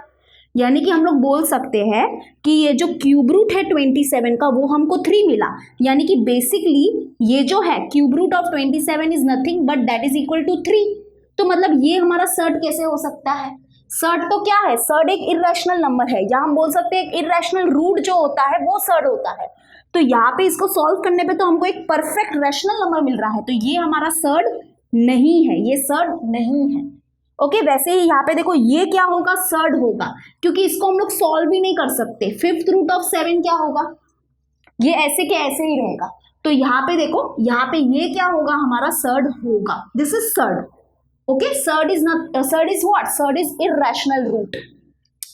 यानी कि हम लोग बोल सकते हैं कि ये जो क्यूब रूट है 27 का वो हमको 3 मिला। यानी कि बेसिकली ये जो है cube root of 27 is nothing but that is equal to 3। तो मतलब ये हमारा सर्ड कैसे हो सकता है, सर्ड तो क्या है, सर्ड एक इर्रेशनल नंबर है, या हम बोल सकते हैं एक इर्रेशनल रूट जो होता है वो सर्ड होता है। तो यहाँ पे इसको सॉल्व करने पे तो हमको एक परफेक्ट रैशनल नंबर मिल रहा है, तो ये हमारा सर्ड नहीं है, ये सर्ड नहीं है। ओके, वैसे ही यहाँ पे देखो ये क्या होगा, सर्ड होगा, क्योंकि इसको हम लोग सॉल्व भी नहीं कर सकते। फिफ्थ रूट ऑफ 7 क्या होगा, ये ऐसे के ऐसे ही रहेगा। तो यहाँ पे देखो, यहाँ पे ये क्या होगा, हमारा सर्ड होगा, this is surd. Okay, surd is what, surd is irrational root.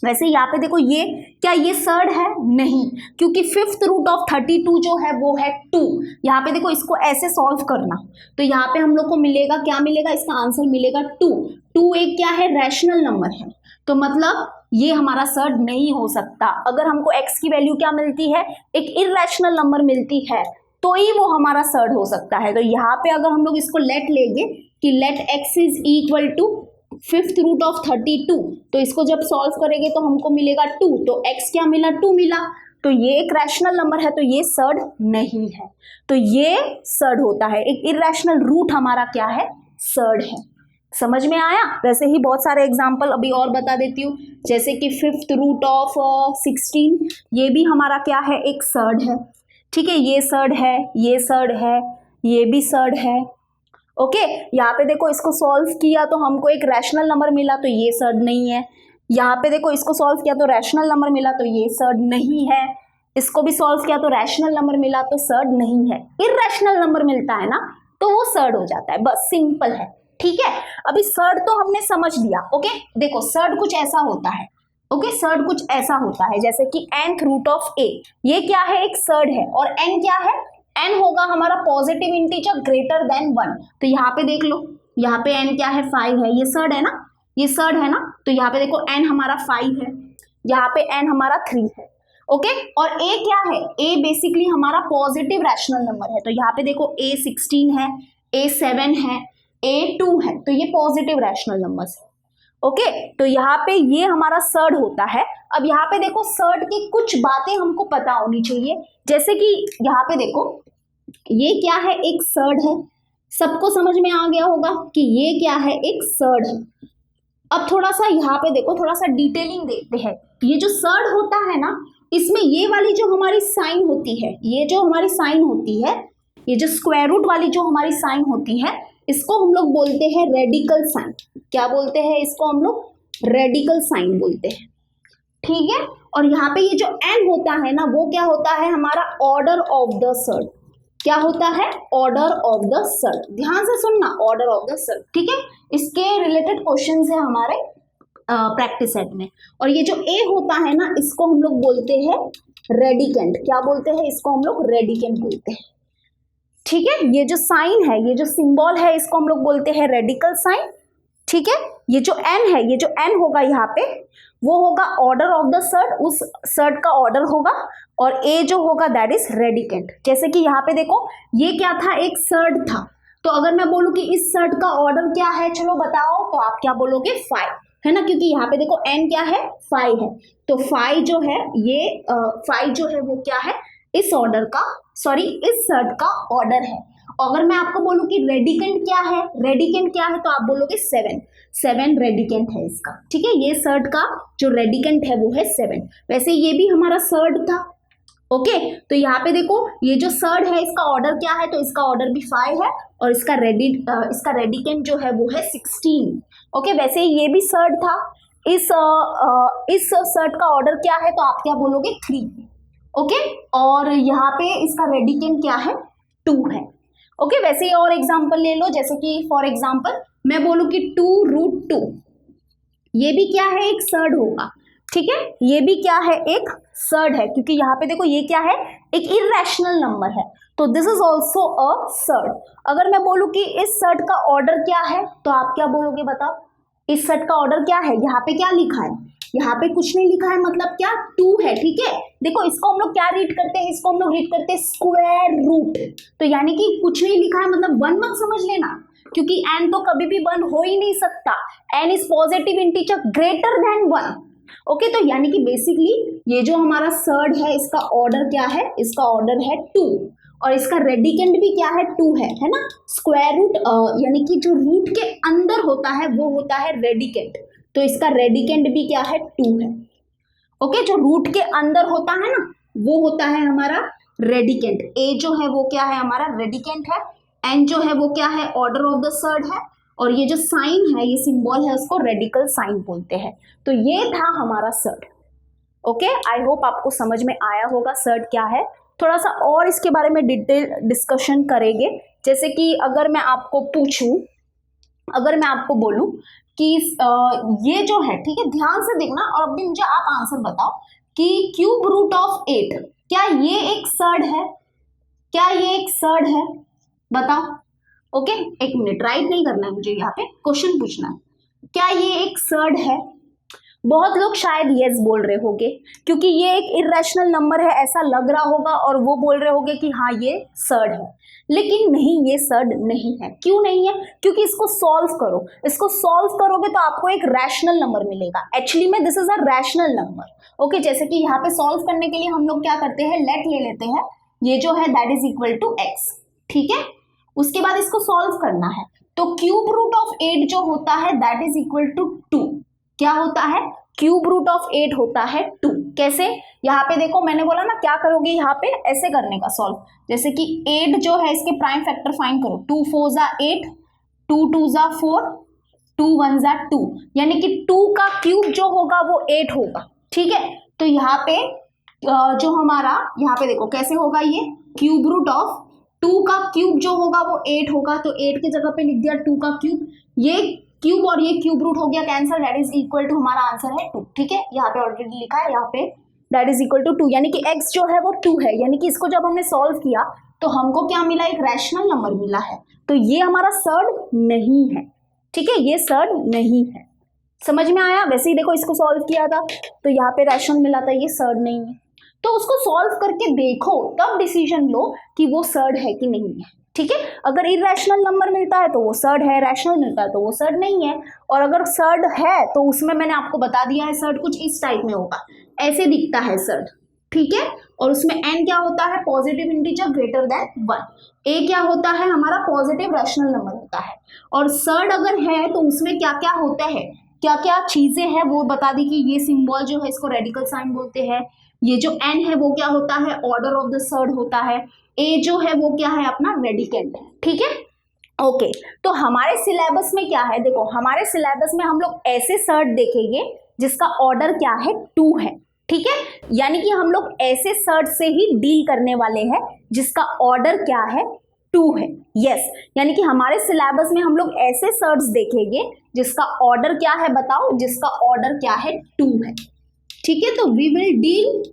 वैसे यहाँ पे देखो ये क्या, ये सर्ड है नहीं, क्योंकि फिफ्थ रूट ऑफ 32 जो है वो है 2। यहाँ पे देखो इसको ऐसे सॉल्व करना, तो यहाँ पे हम लोग को मिलेगा, क्या मिलेगा, इसका आंसर मिलेगा 2 एक क्या है, रैशनल नंबर है। तो मतलब ये हमारा सर्ड नहीं हो सकता। अगर हमको x की वैल्यू क्या मिलती है, एक इर्रेशनल नंबर मिलती है, तो ही वो हमारा सर्ड हो सकता है। तो यहाँ पे अगर हम लोग इसको लेट लेंगे कि let x is equal to fifth root of 32, तो इसको जब सॉल्व करेंगे तो हमको मिलेगा 2, तो x क्या मिला, 2 मिला। तो ये एक रैशनल नंबर है, तो ये सर्ड नहीं है। तो ये सर्ड होता है, एक इर्रेशनल रूट हमारा क्या है, सर्ड है। समझ में आया। वैसे ही बहुत सारे एग्जाम्पल अभी और बता देती हूँ, जैसे कि फिफ्थ रूट ऑफ 16, ये भी हमारा क्या है, एक सर्ड है। ठीक है, ये सर्ड है, ये सर्ड है, ये भी सर्ड है। ओके, यहाँ पे देखो इसको सॉल्व किया तो हमको एक रैशनल नंबर मिला, तो ये सर्ड नहीं है। यहाँ पे देखो इसको सॉल्व किया तो रैशनल नंबर मिला, तो ये सर्ड नहीं है। इसको भी सॉल्व किया तो रैशनल नंबर मिला, तो सर्ड नहीं है। इर्रेशनल नंबर मिलता है ना, तो वो सर्ड हो जाता है, बस सिंपल है। ठीक है, अभी सर्ड तो हमने समझ लिया। ओके, देखो सर्ड कुछ ऐसा होता है, ओके, सर्ड कुछ ऐसा होता है जैसे कि nth रूट ऑफ a, ये क्या है, एक सर्ड है, और n क्या है, n होगा हमारा पॉजिटिव इंटीजर ग्रेटर देन 1। तो यहाँ पे देख लो, यहाँ पे n क्या है, 5 है, ये सर्ड है ना, ये सर्ड है ना। तो यहाँ पे देखो n हमारा 5 है, यहाँ पे n हमारा 3 है। ओके, और a क्या है, a बेसिकली हमारा पॉजिटिव रैशनल नंबर है। तो यहाँ पे देखो a 16 है, a 7 है, a 2 है, तो ये पॉजिटिव रैशनल नंबर्स है। ओके तो यहाँ पे ये हमारा सर्ड होता है। अब यहाँ पे देखो सर्ड की कुछ बातें हमको पता होनी चाहिए, जैसे कि यहाँ पे देखो ये क्या है, एक सर्ड है, सबको समझ में आ गया होगा कि ये क्या है, एक सर्ड है। अब थोड़ा सा यहाँ पे देखो, थोड़ा सा डिटेलिंग देखते हैं। ये जो सर्ड होता है ना, इसमें ये वाली जो हमारी साइन होती है, ये जो हमारी साइन होती है, ये जो स्क्वायर रूट वाली जो हमारी साइन होती है, इसको हम लोग बोलते हैं रेडिकल साइन। क्या बोलते हैं इसको हम लोग? रेडिकल साइन बोलते हैं, ठीक है। और यहाँ पे ये जो एन होता है ना, वो क्या होता है? हमारा ऑर्डर ऑफ द सर्ड। क्या होता है? Order of the surd. ध्यान से सुनना, ऑर्डर ऑफ द सर्ड, ठीक है। इसके रिलेटेड क्वेश्चंस है हमारे प्रैक्टिस सेट में। और ये जो ए होता है ना, इसको हम लोग बोलते हैं रेडिकेंट। क्या बोलते हैं इसको? हम लोग रेडिकेंट बोलते हैं, ठीक है। ये जो साइन है, ये जो सिंबल है, इसको हम लोग बोलते हैं रेडिकल साइन, ठीक है। ये जो एन है, ये जो एन होगा यहाँ पे, वो होगा ऑर्डर ऑफ द सर्ड, उस सर्ड का ऑर्डर होगा। और ए जो होगा दैट इज रेडिकेंट। जैसे कि यहाँ पे देखो, ये क्या था? एक सर्ड था। तो अगर मैं बोलूँ कि इस सर्ड का ऑर्डर क्या है, चलो बताओ, तो आप क्या बोलोगे? 5, है ना, क्योंकि यहाँ पे देखो एन क्या है? 5 है। तो 5 जो है, ये 5 जो है वो क्या है? इस ऑर्डर का, सॉरी इस सर्ड का ऑर्डर है। अगर मैं आपको बोलूं कि रेडिकेंट क्या है, रेडिकेंट क्या है, तो आप बोलोगे 7 रेडिकेंट है इसका, ठीक है। ये सर्ड का जो रेडिकेंट है वो है 7। वैसे ये भी हमारा सर्ड था, ओके। तो यहाँ पे देखो, ये जो सर्ड है इसका ऑर्डर क्या है, तो इसका ऑर्डर भी 5 है, और इसका रेडिकेंट जो है वो है 16, ओके। वैसे ये भी सर्ड था। इस सर्ड का ऑर्डर क्या है, तो आप क्या बोलोगे? 3, ओके। और यहाँ पे इसका रेडिकेंट क्या है? 2 है, ओके। वैसे और एग्जांपल ले लो, जैसे कि फॉर एग्जांपल मैं बोलूँ कि 2√2, ये भी क्या है? एक सर्ड होगा, ठीक है। ये भी क्या है? एक सर्ड है, क्योंकि यहाँ पे देखो ये क्या है? एक इरेशनल नंबर है, तो this is also a surd. अगर मैं बोलूँ कि इस सर्ड का ऑर्डर क्या है, तो आप क्या बोलोगे? बताओ, इस सर्ड का ऑर्डर क्या है? यहाँ पे क्या लिखा है? यहाँ पे कुछ नहीं लिखा है, मतलब क्या? 2 है, ठीक है। देखो इसको हम लोग क्या रीड करते हैं? इसको हम लोग रीड करते हैं स्क्वायर रूट। तो यानी कि कुछ नहीं लिखा है मतलब 1 मत समझ लेना, क्योंकि n तो कभी भी 1 हो ही नहीं सकता। n is positive integer greater than 1, okay. तो यानी कि बेसिकली ये जो हमारा सर्ड है, इसका ऑर्डर क्या है? इसका ऑर्डर है 2, और इसका रेडिकेंट भी क्या है? 2 है ना। स्क्वायर रूट यानी कि जो रूट के अंदर होता है वो होता है रेडिकेंट, तो इसका रेडिकेंट भी क्या है? 2 है, ओके। जो रूट के अंदर होता है ना, वो होता है हमारा रेडिकेंट। ए जो है वो क्या है? हमारा रेडिकेंट है। एन जो है वो क्या है? ऑर्डर ऑफ द सर्ड है। और ये जो साइन है, ये सिंबल है, उसको रेडिकल साइन बोलते हैं। तो ये था हमारा सर्ड, ओके। आई होप आपको समझ में आया होगा सर्ड क्या है। थोड़ा सा और इसके बारे में डिटेल डिस्कशन करेंगे। जैसे कि अगर मैं आपको पूछूं, अगर मैं आपको बोलूं कि ये जो है, ठीक है, ध्यान से देखना और अभी मुझे आप आंसर बताओ कि क्यूब रूट ऑफ 8, क्या ये एक सर्ड है? क्या ये एक सर्ड है? बताओ, ओके। एक मिनट, राइट नहीं करना है मुझे, यहाँ पे क्वेश्चन पूछना है। क्या ये एक सर्ड है? बहुत लोग शायद यस बोल रहे होंगे, क्योंकि ये एक इरेशनल नंबर है ऐसा लग रहा होगा, और वो बोल रहे होंगे कि हाँ ये सर्ड है। लेकिन नहीं, ये सर्ड नहीं है। क्यों नहीं है? क्योंकि इसको सॉल्व करो, इसको सॉल्व करोगे तो आपको एक रैशनल नंबर मिलेगा। एक्चुअली में this is a rational number, okay. जैसे कि यहाँ पे सॉल्व करने के लिए हम लोग क्या करते हैं? लेट ले लेते हैं, ये जो है that is equal to x, ठीक है। उसके बाद इसको सॉल्व करना है, तो क्यूब रूट ऑफ 8 जो होता है दैट इज इक्वल टू 2। क्या होता है? क्यूब रूट ऑफ 8 होता है 2। कैसे? यहाँ पे देखो, मैंने बोला ना क्या करोगे, यहाँ पे ऐसे करने का सॉल्व। जैसे कि 8 जो है, इसके प्राइम फैक्टर फाइंड करो। 2 4 जा 8, 2 2 जा 4, 2 1 जा 2, यानी कि 2 का क्यूब जो होगा वो 8 होगा, ठीक है। तो यहाँ पे जो हमारा, यहाँ पे देखो कैसे होगा, ये क्यूब रूट ऑफ 2 का क्यूब जो होगा वो 8 होगा, तो 8 की जगह पे लिख दिया 2 का क्यूब। ये क्यूब और ये क्यूब रूट हो गया cancel, that is equal to, हमारा आंसर है 2, ठीक है। यहाँ पे ऑलरेडी लिखा है, यहाँ पे दैट इज इक्वल टू 2, यानी कि x जो है वो 2 है। यानी कि इसको जब हमने सॉल्व किया तो हमको क्या मिला? एक रैशनल नंबर मिला है। तो ये हमारा सर्ड नहीं है, ठीक है, ये सर्ड नहीं है। समझ में आया? वैसे ही देखो, इसको सॉल्व किया था तो यहाँ पे रैशनल मिला था, ये सर्ड नहीं है। तो उसको सॉल्व करके देखो, तब डिसीजन लो कि वो सर्ड है कि नहीं है, ठीक है। अगर इरेशनल नंबर मिलता है तो वो सर्ड है, रैशनल मिलता है तो वो सर्ड नहीं है। और अगर सर्ड है तो उसमें मैंने आपको बता दिया है सर्ड कुछ इस टाइप में होगा, ऐसे दिखता है सर्ड, ठीक है। और उसमें n क्या होता है, positive integer greater than 1। a क्या होता है, हमारा पॉजिटिव रैशनल नंबर होता है। और सर्ड अगर है तो उसमें क्या क्या होता है, क्या क्या चीजें हैं वो बता दी कि ये सिंबल जो है इसको रेडिकल साइन बोलते हैं। ये जो n है वो क्या होता है, ऑर्डर ऑफ द सर्ड होता है। a जो है वो क्या है, अपना रेडिकेंट है, ठीक है। ओके तो हमारे सिलेबस में क्या है, देखो हमारे सिलेबस में हम लोग ऐसे सर्ड देखेंगे जिसका ऑर्डर क्या है, 2 है, ठीक है। यानी कि हम लोग ऐसे सर्ड से ही डील करने वाले हैं जिसका ऑर्डर क्या है, 2 है। यस यानी कि हमारे सिलेबस में हम लोग ऐसे सर्ड्स देखेंगे जिसका ऑर्डर क्या है, बताओ, जिसका ऑर्डर क्या है, 2 है, ठीक है। तो we will deal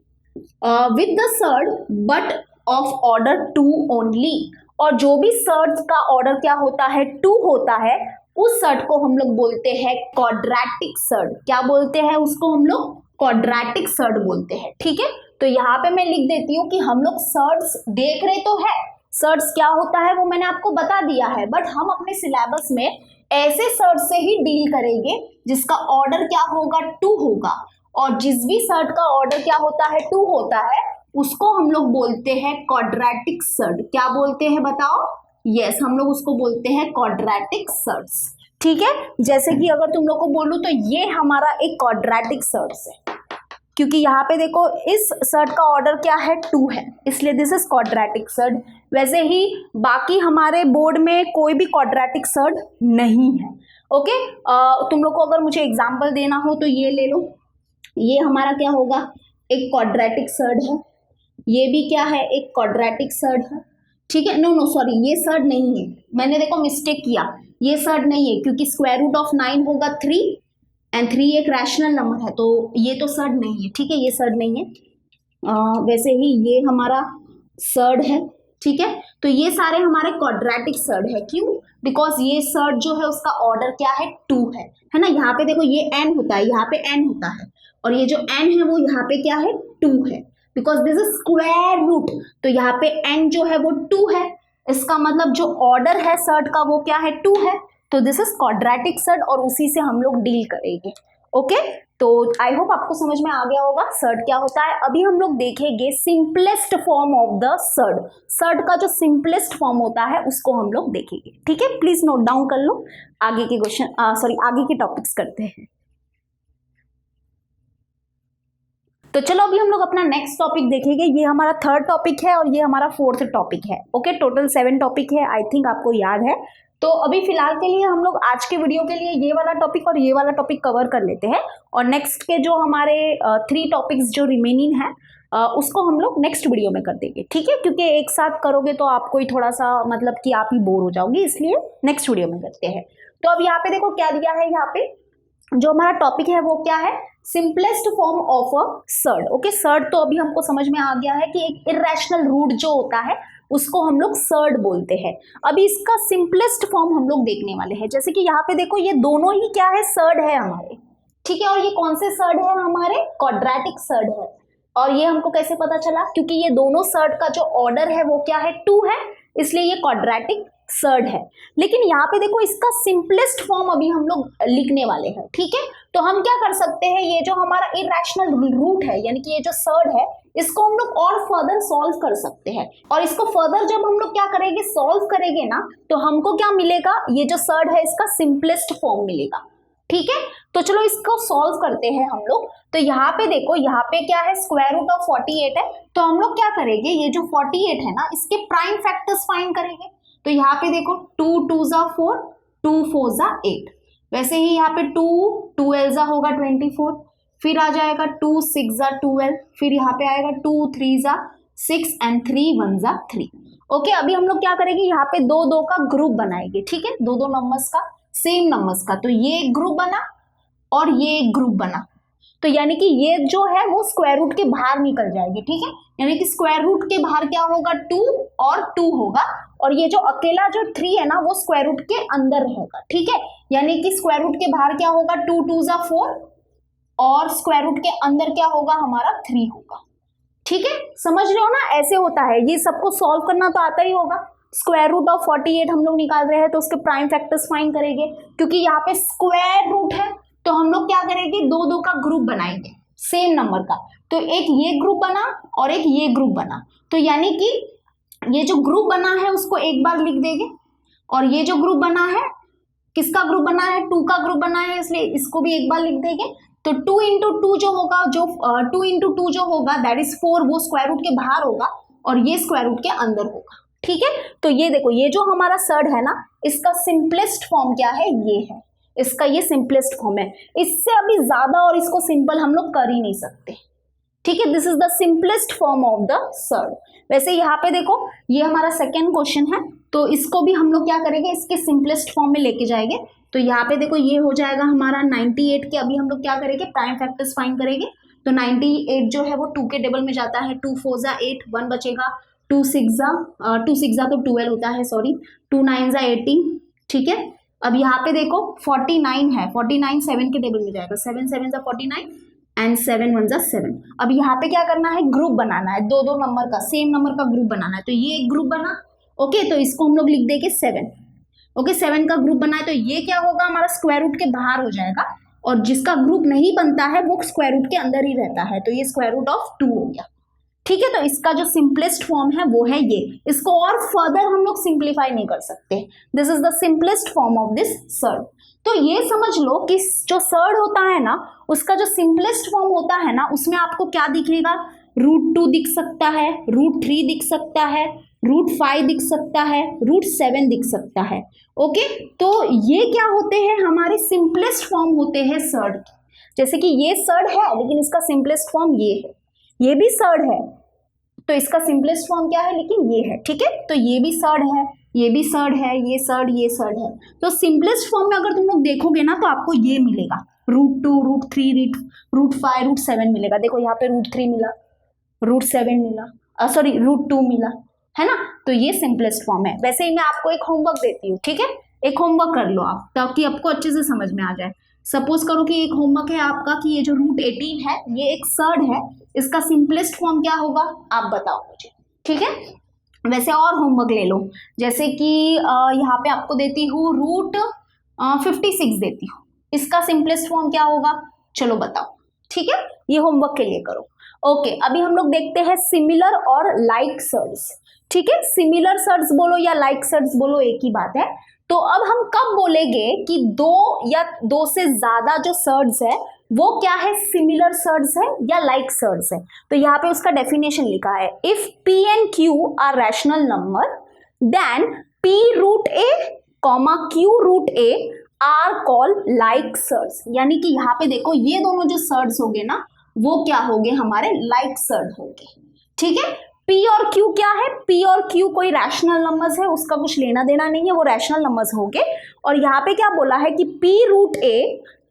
with the surd but of order 2 only. और जो भी सर्ड का ऑर्डर क्या होता है, 2 होता है, उस सर्ड को हम लोग बोलते हैं क्वाड्रेटिक सर्ड। क्या बोलते हैं उसको हम लोग, क्वाड्रेटिक सर्ड बोलते हैं, ठीक है। तो यहाँ पे मैं लिख देती हूँ कि हम लोग सर्ड्स देख रहे तो है, सर्ड्स क्या होता है वो मैंने आपको बता दिया है, बट हम अपने सिलेबस में ऐसे सर्ड से ही डील करेंगे जिसका ऑर्डर क्या होगा, 2 होगा। और जिस भी सर्ड का ऑर्डर क्या होता है, 2 होता है, उसको हम लोग बोलते हैं क्वाड्रेटिक सर्ड। क्या बोलते हैं बताओ, यस हम लोग उसको बोलते हैं क्वाड्रेटिक सर्ड्स, ठीक है। जैसे कि अगर तुम लोग को बोलूं तो ये हमारा एक क्वाड्रेटिक सर्ड्स है, क्योंकि यहाँ पे देखो इस सर्ड का ऑर्डर क्या है, 2 है, इसलिए दिस इज क्वाड्रेटिक सर्ड। वैसे ही बाकी हमारे बोर्ड में कोई भी क्वाड्रेटिक सर्ड नहीं है, ओके। तुम लोग को अगर मुझे एग्जाम्पल देना हो तो ये ले लो, ये हमारा क्या होगा, एक क्वाड्रेटिक सर्ड है। ये भी क्या है, एक क्वाड्रेटिक सर्ड है, ठीक है। नो सॉरी, ये सर्ड नहीं है, मैंने देखो मिस्टेक किया, ये सर्ड नहीं है क्योंकि स्क्वायर रूट ऑफ 9 होगा 3 एंड 3 एक रैशनल नंबर है, तो ये तो सर्ड नहीं है, ठीक है, ये सर्ड नहीं है। वैसे ही ये हमारा सर्ड है, ठीक है। तो ये सारे हमारे क्वाड्रेटिक सर्ड है, क्यों, बिकॉज ये सर्ड जो है उसका ऑर्डर क्या है, 2 है ना। यहाँ पे देखो ये n होता है, यहाँ पे n होता है, और ये जो n है वो यहाँ पे क्या है, 2 है, because this is square root. तो यहाँ पे n जो है वो 2 है, इसका मतलब जो ऑर्डर है सर्ड का वो क्या है, 2 है। तो दिस इज क्वाड्रेटिक सर्ड और उसी से हम लोग डील करेंगे, ओके। तो आई होप आपको समझ में आ गया होगा सर्ड क्या होता है। अभी हम लोग देखेंगे simplest form of the surd. Surd का जो सिंपलेस्ट फॉर्म होता है उसको हम लोग देखेंगे, ठीक है। प्लीज नोट डाउन कर लो, आगे के क्वेश्चन आगे के टॉपिक्स करते हैं। तो चलो अभी हम लोग अपना नेक्स्ट टॉपिक देखेंगे। ये हमारा 3rd टॉपिक है और ये हमारा 4th टॉपिक है, ओके। टोटल 7 टॉपिक है, आई थिंक आपको याद है। तो अभी फिलहाल के लिए हम लोग आज के वीडियो के लिए ये वाला टॉपिक और ये वाला टॉपिक कवर कर लेते हैं, और नेक्स्ट के जो हमारे 3 टॉपिक्स जो रिमेनिंग है उसको हम लोग नेक्स्ट वीडियो में कर देंगे, ठीक है। क्योंकि एक साथ करोगे तो आपको ही थोड़ा सा मतलब कि आप ही बोर हो जाओगे, इसलिए नेक्स्ट वीडियो में करते हैं। तो अब यहाँ पे देखो क्या दिया है, यहाँ पे जो हमारा टॉपिक है वो क्या है, simplest form of a surd, okay. Surd तो अभी हमको समझ में आ गया है कि एक इरेशनल रूट जो होता है उसको हम लोग सर्ड बोलते हैं। अभी इसका सिंपलेस्ट फॉर्म हम लोग देखने वाले हैं। जैसे कि यहाँ पे देखो ये दोनों ही क्या है, सर्ड है हमारे, ठीक है। और ये कौन से सर्ड है हमारे, क्वाड्रेटिक सर्ड है। और ये हमको कैसे पता चला, क्योंकि ये दोनों सर्ड का जो ऑर्डर है वो क्या है, 2 है, इसलिए ये क्वाड्रेटिक सर्ड है। लेकिन यहाँ पे देखो इसका सिंपलेस्ट फॉर्म अभी हम लोग लिखने वाले हैं, ठीक है। तो हम क्या कर सकते हैं, ये जो हमारा इरेशनल रूट है यानी कि ये जो सर्ड है, इसको हम लोग और फर्दर सॉल्व कर सकते हैं। और इसको फर्दर जब हम लोग क्या करेंगे, सॉल्व करेंगे ना, तो हमको क्या मिलेगा, ये जो सर्ड है इसका सिंपलेस्ट फॉर्म मिलेगा, ठीक है। तो चलो इसको सॉल्व करते हैं हम लोग। तो यहाँ पे देखो, यहाँ पे क्या है, स्क्वायर रूट ऑफ 48 है, तो हम लोग क्या करेंगे, ये जो 48 है ना, इसके प्राइम फैक्टर्स फाइंड करेंगे। तो यहाँ पे देखो 2 2 जा 4, 2 4 जा 8। वैसे ही यहाँ पे 2 12 जा होगा 24, फिर आ जाएगा 2 6 जा 12, फिर यहाँ पे आएगा 2 3 जा 6 एंड 3 1 जा 3, ओके। अभी हम लोग क्या करेंगे, यहाँ पे 2 2 का ग्रुप बनाएंगे, ठीक है, 2 2 नंबर्स का, सेम नंबर्स का। तो ये एक ग्रुप बना और ये एक ग्रुप बना, तो यानी कि ये जो है वो स्क्वायर रूट के बाहर निकल जाएगी, ठीक है। यानी कि स्क्वायर रूट के बाहर क्या होगा, 2 और 2 होगा, और ये जो अकेला जो 3 है ना वो स्क्वायर रूट के अंदर रहेगा, ठीक है। यानी कि स्क्वायर रूट के बाहर क्या होगा, 2 2 जा 4, और स्क्वायर रूट के अंदर क्या होगा, हमारा 3 होगा, ठीक है। समझ रहे हो ना, ऐसे होता है। ये सबको सॉल्व करना तो आता ही होगा, स्क्वायर रूट ऑफ 48 हम लोग निकाल रहे हैं तो उसके प्राइम फैक्टर्स फाइंड करेंगे, क्योंकि यहाँ पे स्क्वायर रूट है तो हम लोग क्या करेंगे, दो दो का ग्रुप बनाएंगे सेम नंबर का। तो एक ये ग्रुप बना और एक ये ग्रुप बना, तो यानी कि ये जो ग्रुप बना है उसको एक बार लिख देंगे, और ये जो ग्रुप बना है किसका ग्रुप बना है, 2 का ग्रुप बना है, इसलिए इसको भी एक बार लिख देंगे। तो 2 इंटू 2 जो होगा, जो 2 इंटू 2 जो होगा दैट इज 4, वो स्क्वायर रूट के बाहर होगा और ये स्क्वायर रूट के अंदर होगा। ठीक है, तो ये देखो, ये जो हमारा सर्ड है ना, इसका सिंपलेस्ट फॉर्म क्या है, ये है, इसका ये सिंपलेस्ट फॉर्म है। इससे अभी ज्यादा और इसको सिंपल हम लोग कर ही नहीं सकते। ठीक है, this is the simplest form of the surd. वैसे यहाँ पे देखो, ये हमारा सेकेंड क्वेश्चन है, तो इसको भी हम लोग क्या करेंगे, इसके सिंपलेस्ट फॉर्म में लेके जाएंगे। तो यहाँ पे देखो, ये हो जाएगा हमारा 98 के, अभी हम लोग क्या करेंगे, प्राइम फैक्टर्स फाइंड करेंगे। तो 98 जो है वो 2 के टेबल में जाता है, 2 4 जा 8, 1 बचेगा, 2 6 जा तो 12 होता है, सॉरी, 2 9 जा 18। ठीक है, अब यहाँ पे देखो 49 है, 49 7 के टेबल में जाएगा, 7 7 जा 49 एंड 7 1 जा 7। अब यहाँ पे क्या करना है, ग्रुप बनाना है, दो दो नंबर का, सेम नंबर का ग्रुप बनाना है। तो ये एक ग्रुप बना, ओके, तो इसको हम लोग लिख देंगे 7। ओके, 7 का ग्रुप बना है, तो ये क्या होगा, हमारा स्क्वायर रूट के बाहर हो जाएगा, और जिसका ग्रुप नहीं बनता है वो स्क्वायर रूट के अंदर ही रहता है, तो ये स्क्वायर रूट ऑफ 2 हो गया। ठीक है, तो इसका जो सिंपलेस्ट फॉर्म है वो है ये, इसको और फर्दर हम लोग सिंप्लीफाई नहीं कर सकते। This is the simplest form of this surd. तो ये समझ लो कि जो सर्ड होता है ना, उसका जो सिंपलेस्ट फॉर्म होता है ना, उसमें आपको क्या दिखेगा, √2 दिख सकता है, √3 दिख सकता है, √5 दिख सकता है, √7 दिख सकता है। ओके, तो ये क्या होते हैं, हमारे सिंपलेस्ट फॉर्म होते हैं सर्ड के। जैसे कि ये सर्ड है लेकिन इसका सिंपलेस्ट फॉर्म ये है, ये भी सर्ड है तो इसका सिंपलेस्ट फॉर्म क्या है, लेकिन ये है। ठीक है, तो ये भी सर्ड है, ये भी सर्ड है, ये सर्ड है। तो सिंपलेस्ट फॉर्म में अगर तुम लोग देखोगे ना, तो आपको ये मिलेगा, √2 √3 √5 √7 मिलेगा। देखो यहाँ पे √3 मिला, √7 मिला, सॉरी √2 मिला, है ना। तो ये सिंपलेस्ट फॉर्म है। वैसे ही मैं आपको एक होमवर्क देती हूँ, ठीक है, एक होमवर्क कर लो आप, ताकि आपको अच्छे से समझ में आ जाए। सपोज करो कि एक होमवर्क है आपका कि ये जो √18 है ये एक सर्ड है, इसका सिंपलेस्ट फॉर्म क्या होगा, आप बताओ मुझे। ठीक है, वैसे और होमवर्क ले लो, जैसे कि यहाँ पे आपको देती हूँ √56 देती हूँ, इसका सिंपलेस्ट फॉर्म क्या होगा, चलो बताओ। ठीक है, ये होमवर्क के लिए करो। ओके, अभी हम लोग देखते हैं सिमिलर और लाइक सर्ड्स। ठीक है, सिमिलर सर्ड्स बोलो या लाइक सर्ड्स बोलो, एक ही बात है। तो अब हम कब बोलेंगे कि दो या दो से ज्यादा जो सर्ड्स है वो क्या है, सिमिलर सर्ड्स है या लाइक सर्ड्स है। तो यहाँ पे उसका डेफिनेशन लिखा है, if P and Q are rational number then P √A, Q √A are called like surds. यानी कि यहाँ पे देखो, ये दोनों जो सर्ड्स होंगे ना, वो क्या होंगे, हमारे लाइक सर्ड होंगे। ठीक है, P और Q क्या है, P और Q कोई रैशनल नंबर्स है, उसका कुछ लेना देना नहीं है, वो रैशनल नंबर्स होंगे। और यहाँ पे क्या बोला है कि P √A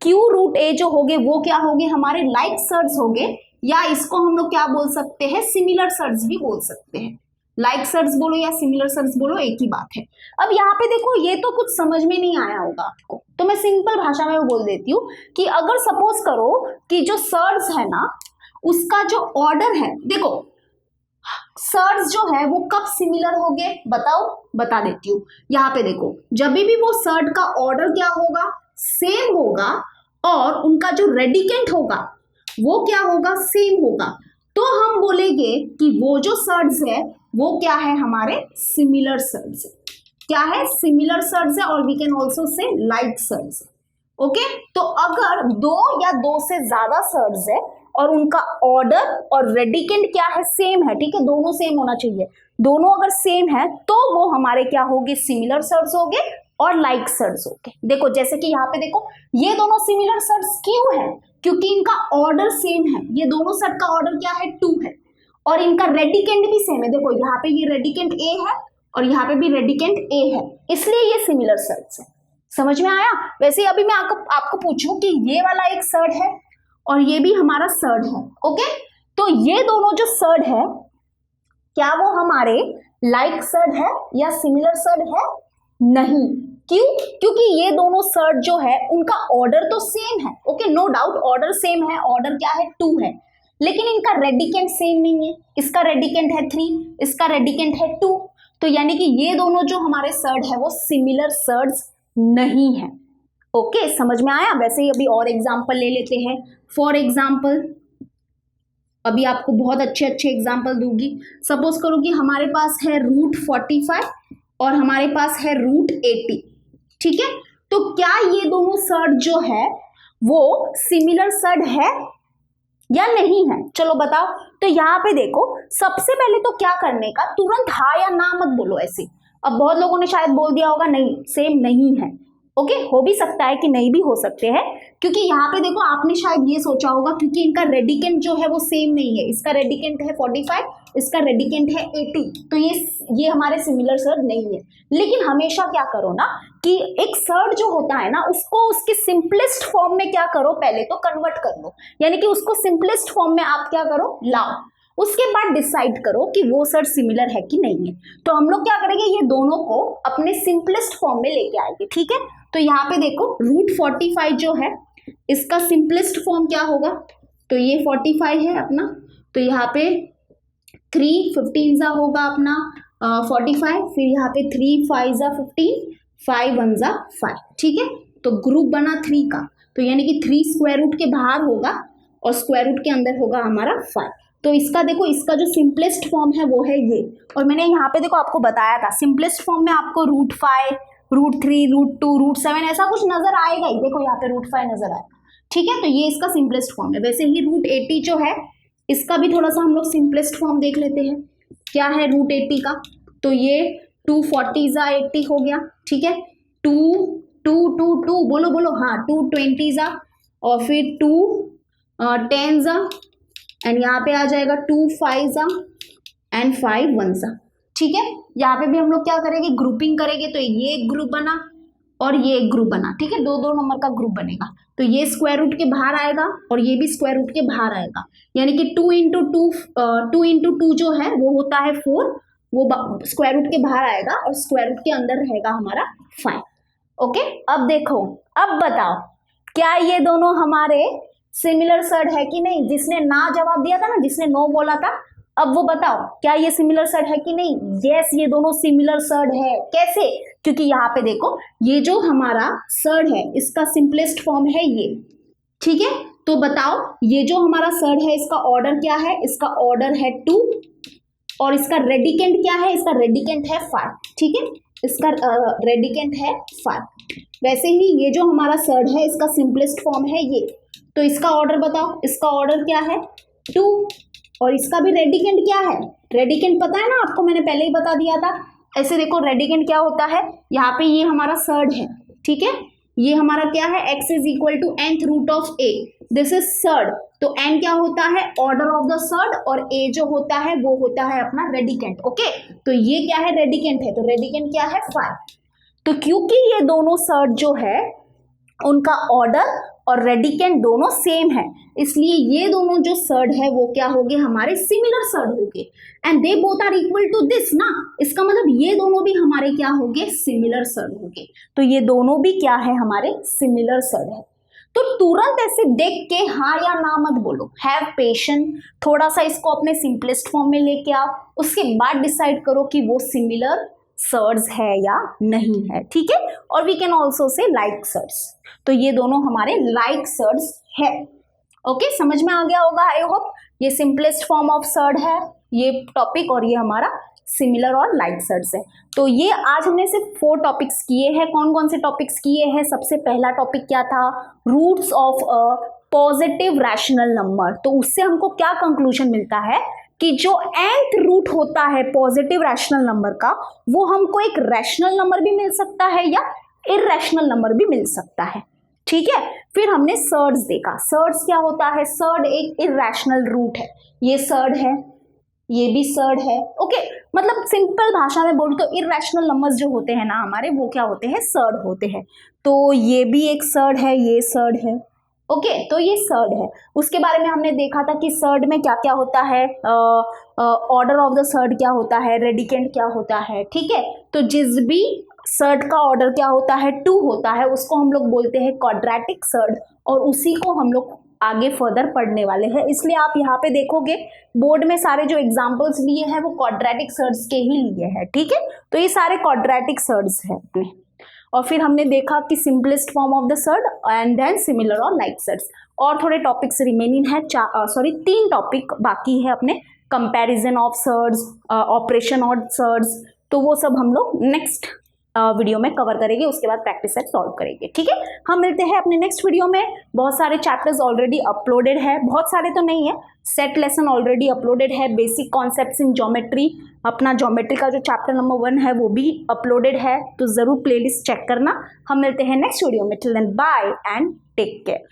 Q √A जो होंगे वो क्या होंगे, हमारे लाइक सर्ड्स होंगे, या इसको हम लोग क्या बोल सकते हैं, सिमिलर सर्ड्स भी बोल सकते हैं। लाइक सर्ड्स बोलो या सिमिलर सर्ड्स बोलो, एक ही बात है। अब यहाँ पे देखो, ये तो कुछ समझ में नहीं आया होगा आपको, तो मैं सिंपल भाषा में बोल देती हूँ कि अगर सपोज करो कि जो सर्ड्स है ना, उसका जो ऑर्डर है, देखो सर्ड्स जो है वो कब सिमिलर होंगे, बताओ, बता देती हूँ। यहाँ पे देखो, जब भी वो सर्ड का ऑर्डर क्या होगा, सेम होगा, और उनका जो रेडिकेंट होगा वो क्या होगा, सेम होगा, तो हम बोलेंगे कि वो जो सर्ड्स है वो क्या है, हमारे सिमिलर सर्ड्स है। क्या है, सिमिलर सर्ड्स है, और we can also say like surds है। ओके, तो अगर दो या दो से ज्यादा सर्ड्स है और उनका ऑर्डर और रेडिकेंट क्या है, सेम है, ठीक है, दोनों सेम होना चाहिए, दोनों अगर सेम है तो वो हमारे क्या होंगे, सिमिलर सर्ड्स होंगे और लाइक सर्ड्स होंगे। देखो जैसे कि यहाँ पे देखो, ये दोनों सिमिलर सर्ड्स क्यों है, क्योंकि इनका ऑर्डर सेम है। ये दोनों सर्ड का ऑर्डर क्या है, 2 है, और इनका रेडिकेंट भी सेम है। देखो यहाँ पे ये रेडिकेंट A है और यहाँ पे भी रेडिकेंट A है, इसलिए ये सिमिलर सर्ड्स है। समझ में आया। वैसे अभी मैं आपको पूछूं कि ये वाला एक सर्ड है और ये भी हमारा सर्ड है, ओके, तो ये दोनों जो सर्ड है क्या वो हमारे लाइक सर्ड है या सिमिलर सर्ड है, नहीं। क्यों, क्योंकि ये दोनों सर्ड जो है उनका ऑर्डर तो सेम है, okay, no doubt order same है, ऑर्डर क्या है, 2 है, लेकिन इनका रेडिकेंट सेम नहीं है। इसका रेडिकेंट है 3, इसका रेडिकेंट है 2, तो यानी कि ये दोनों जो हमारे सर्ड है वो सिमिलर सर्ड्स नहीं है। ओके, समझ में आया। वैसे ही अभी और एग्जाम्पल ले लेते हैं। फॉर एग्जाम्पल अभी आपको बहुत अच्छे अच्छे एग्जाम्पल दूंगी। सपोज करो कि हमारे पास है √45 और हमारे पास है √80, ठीक है। तो क्या ये दोनों सर्ड जो है वो सिमिलर सर्ड है या नहीं है, चलो बताओ। तो यहाँ पे देखो, सबसे पहले तो क्या करने का, तुरंत हाँ या ना मत बोलो ऐसे। अब बहुत लोगों ने शायद बोल दिया होगा नहीं सेम नहीं है। ओके, हो भी सकता है कि नहीं भी हो सकते हैं, क्योंकि यहाँ पे देखो आपने शायद ये सोचा होगा क्योंकि इनका रेडिकेंट जो है वो सेम नहीं है। इसका रेडिकेंट है 45, इसका रेडिकेंट है 80, तो ये हमारे सिमिलर सर्ड नहीं है। लेकिन हमेशा क्या करो ना कि एक सर्ड जो होता है ना उसको उसके सिंपलेस्ट फॉर्म में क्या करो, पहले तो कन्वर्ट कर लो, यानी कि उसको सिंपलेस्ट फॉर्म में आप क्या करो, लाओ। उसके बाद डिसाइड करो कि वो सर्ड सिमिलर है कि नहीं है। तो हम लोग क्या करेंगे, ये दोनों को अपने सिंपलेस्ट फॉर्म में लेके आएंगे, ठीक है। तो यहाँ पे देखो √45 जो है इसका सिंपलेस्ट फॉर्म क्या होगा, तो ये 45 है अपना, तो यहाँ पे 3 15 जा होगा अपना 45, फिर यहाँ पे 3 5 जा 15, 5 1 जा 5, ठीक है। तो ग्रुप बना 3 का, तो यानी कि 3 स्क्वायर रूट के बाहर होगा और स्क्वायर रूट के अंदर होगा हमारा 5। तो इसका देखो, इसका जो सिंपलेस्ट फॉर्म है वो है ये। और मैंने यहाँ पे देखो आपको बताया था सिंपलेस्ट फॉर्म में आपको √5 √3 √2 √7 ऐसा कुछ नजर आएगा ही। देखो यहाँ पे √5 नजर आया, ठीक है। तो ये इसका सिंपलेस्ट फॉर्म है। वैसे ही √80 जो है इसका भी थोड़ा सा हम लोग सिंपलेस्ट फॉर्म देख लेते हैं। क्या है √80 का, तो ये 2 40 जा 80 हो गया, ठीक है। 2 2 2 2 बोलो बोलो, हाँ 2 20 जा, और फिर 2 10 जा, एंड यहाँ पे आ जाएगा 2 5 जा एंड 5 1 जा, ठीक है। यहाँ पे भी हम लोग क्या करेंगे, ग्रुपिंग करेंगे। तो ये एक ग्रुप बना और ये एक ग्रुप बना, ठीक है, 2 नंबर का ग्रुप बनेगा। तो ये स्क्वायर रूट के बाहर आएगा और ये भी स्क्वायर रूट के बाहर आएगा, यानी कि 2 इंटू टू जो है वो होता है 4, वो स्क्वायर रूट के बाहर आएगा और स्क्वायर रूट के अंदर रहेगा हमारा 5। ओके, अब देखो, अब बताओ क्या ये दोनों हमारे सिमिलर सर्ड है कि नहीं। जिसने ना जवाब दिया था ना, जिसने नो बोला था, अब वो बताओ क्या ये सिमिलर सर्ड है कि नहीं। यस, ये दोनों सिमिलर सर्ड है। कैसे, क्योंकि यहाँ पे देखो ये जो हमारा सर्ड है इसका सिंपलेस्ट फॉर्म है ये, ठीक है। तो बताओ ये जो हमारा सर्ड है इसका ऑर्डर क्या है, इसका ऑर्डर है 2, और इसका रेडिकेंट क्या है, इसका रेडिकेंट है 5, ठीक है, इसका रेडिकेंट है 5। वैसे ही ये जो हमारा सर्ड है इसका सिंपलेस्ट फॉर्म है ये, तो इसका ऑर्डर बताओ, इसका ऑर्डर क्या है 2, और इसका भी रेडिकेंट क्या है, रेडिकेंट पता है ना आपको, मैंने पहले ही बता दिया था। ऐसे देखो रेडिकेंट क्या होता है, यहाँ पे ये हमारा सर्ड है, ठीक है, ये हमारा क्या है, x = nth root of a, this is surd. तो n क्या होता है, ऑर्डर ऑफ द सर्ड, और a जो होता है वो होता है अपना रेडिकेंट। ओके, तो ये क्या है, रेडिकेंट है, तो रेडिकेंट क्या है 5। तो क्योंकि ये दोनों सर्ड जो है उनका ऑर्डर और रेडिकेंट दोनों सेम है, इसलिए ये दोनों जो सर्ड है वो क्या होंगे, हमारे सिमिलर सर्ड होंगे। And they both are equal to this ना, इसका मतलब ये दोनों भी हमारे क्या होंगे, सिमिलर सर्ड होंगे। तो ये दोनों भी क्या है, हमारे सिमिलर सर्ड है। तो तुरंत ऐसे देख के हाँ या ना मत बोलो, हैव पेशेंस, थोड़ा सा इसको अपने सिंपलेस्ट फॉर्म में लेके आओ, उसके बाद डिसाइड करो कि वो सिमिलर सर्ड्स है या नहीं है, ठीक है। और we can also say like surds, तो ये दोनों हमारे लाइक सर्ड्स है। ओके, समझ में आ गया होगा आई होप। ये सिंपलेस्ट फॉर्म ऑफ सर्ड है ये टॉपिक, और ये हमारा सिमिलर और लाइक सर्ड्स है। तो ये आज हमने सिर्फ 4 टॉपिक्स किए हैं। कौन कौन से टॉपिक्स किए हैं, सबसे पहला टॉपिक क्या था, roots of a positive rational number. तो उससे हमको क्या कंक्लूजन मिलता है कि जो nth रूट होता है पॉजिटिव रैशनल नंबर का, वो हमको एक रैशनल नंबर भी मिल सकता है या इरैशनल नंबर भी मिल सकता है, ठीक है। फिर हमने सर्ड्स देखा, सर्ड्स क्या होता है, सर्ड एक इरैशनल रूट है, ये सर्ड है, ये भी सर्ड है। ओके, मतलब सिंपल भाषा में बोल तो इरैशनल नंबर्स जो होते हैं ना हमारे, वो क्या होते हैं, सर्ड होते हैं। तो ये भी एक सर्ड है, ये सर्ड है। ओके, तो ये सर्ड है। उसके बारे में हमने देखा था कि सर्ड में क्या क्या होता है, ऑर्डर ऑफ द सर्ड क्या होता है, रेडिकेंट क्या होता है, ठीक है। तो जिस भी सर्ड का ऑर्डर क्या होता है, 2 होता है, उसको हम लोग बोलते हैं क्वाड्रेटिक सर्ड, और उसी को हम लोग आगे फर्दर पढ़ने वाले हैं, इसलिए आप यहाँ पे देखोगे बोर्ड में सारे जो एग्जाम्पल्स लिए हैं वो क्वाड्रेटिक सर्ड्स के ही लिए हैं, ठीक है। तो ये सारे क्वाड्रेटिक सर्ड्स हैं अपने। और फिर हमने देखा कि simplest form of the surd and then similar और लाइक सर्ड्स। और थोड़े टॉपिक्स रिमेनिंग है, 3 टॉपिक बाकी है अपने, comparison of surds, operation of surds, तो वो सब हम लोग नेक्स्ट वीडियो में कवर करेंगे, उसके बाद प्रैक्टिस सेट सॉल्व करेंगे, ठीक है। हम मिलते हैं अपने नेक्स्ट वीडियो में। बहुत सारे चैप्टर्स ऑलरेडी अपलोडेड है, बहुत सारे तो नहीं है, सेट लेसन ऑलरेडी अपलोडेड है, बेसिक कॉन्सेप्ट्स इन ज्योमेट्री, अपना ज्योमेट्री का जो चैप्टर नंबर 1 है वो भी अपलोडेड है, तो ज़रूर प्लेलिस्ट चेक करना। हम मिलते हैं नेक्स्ट वीडियो में, till then bye and take care.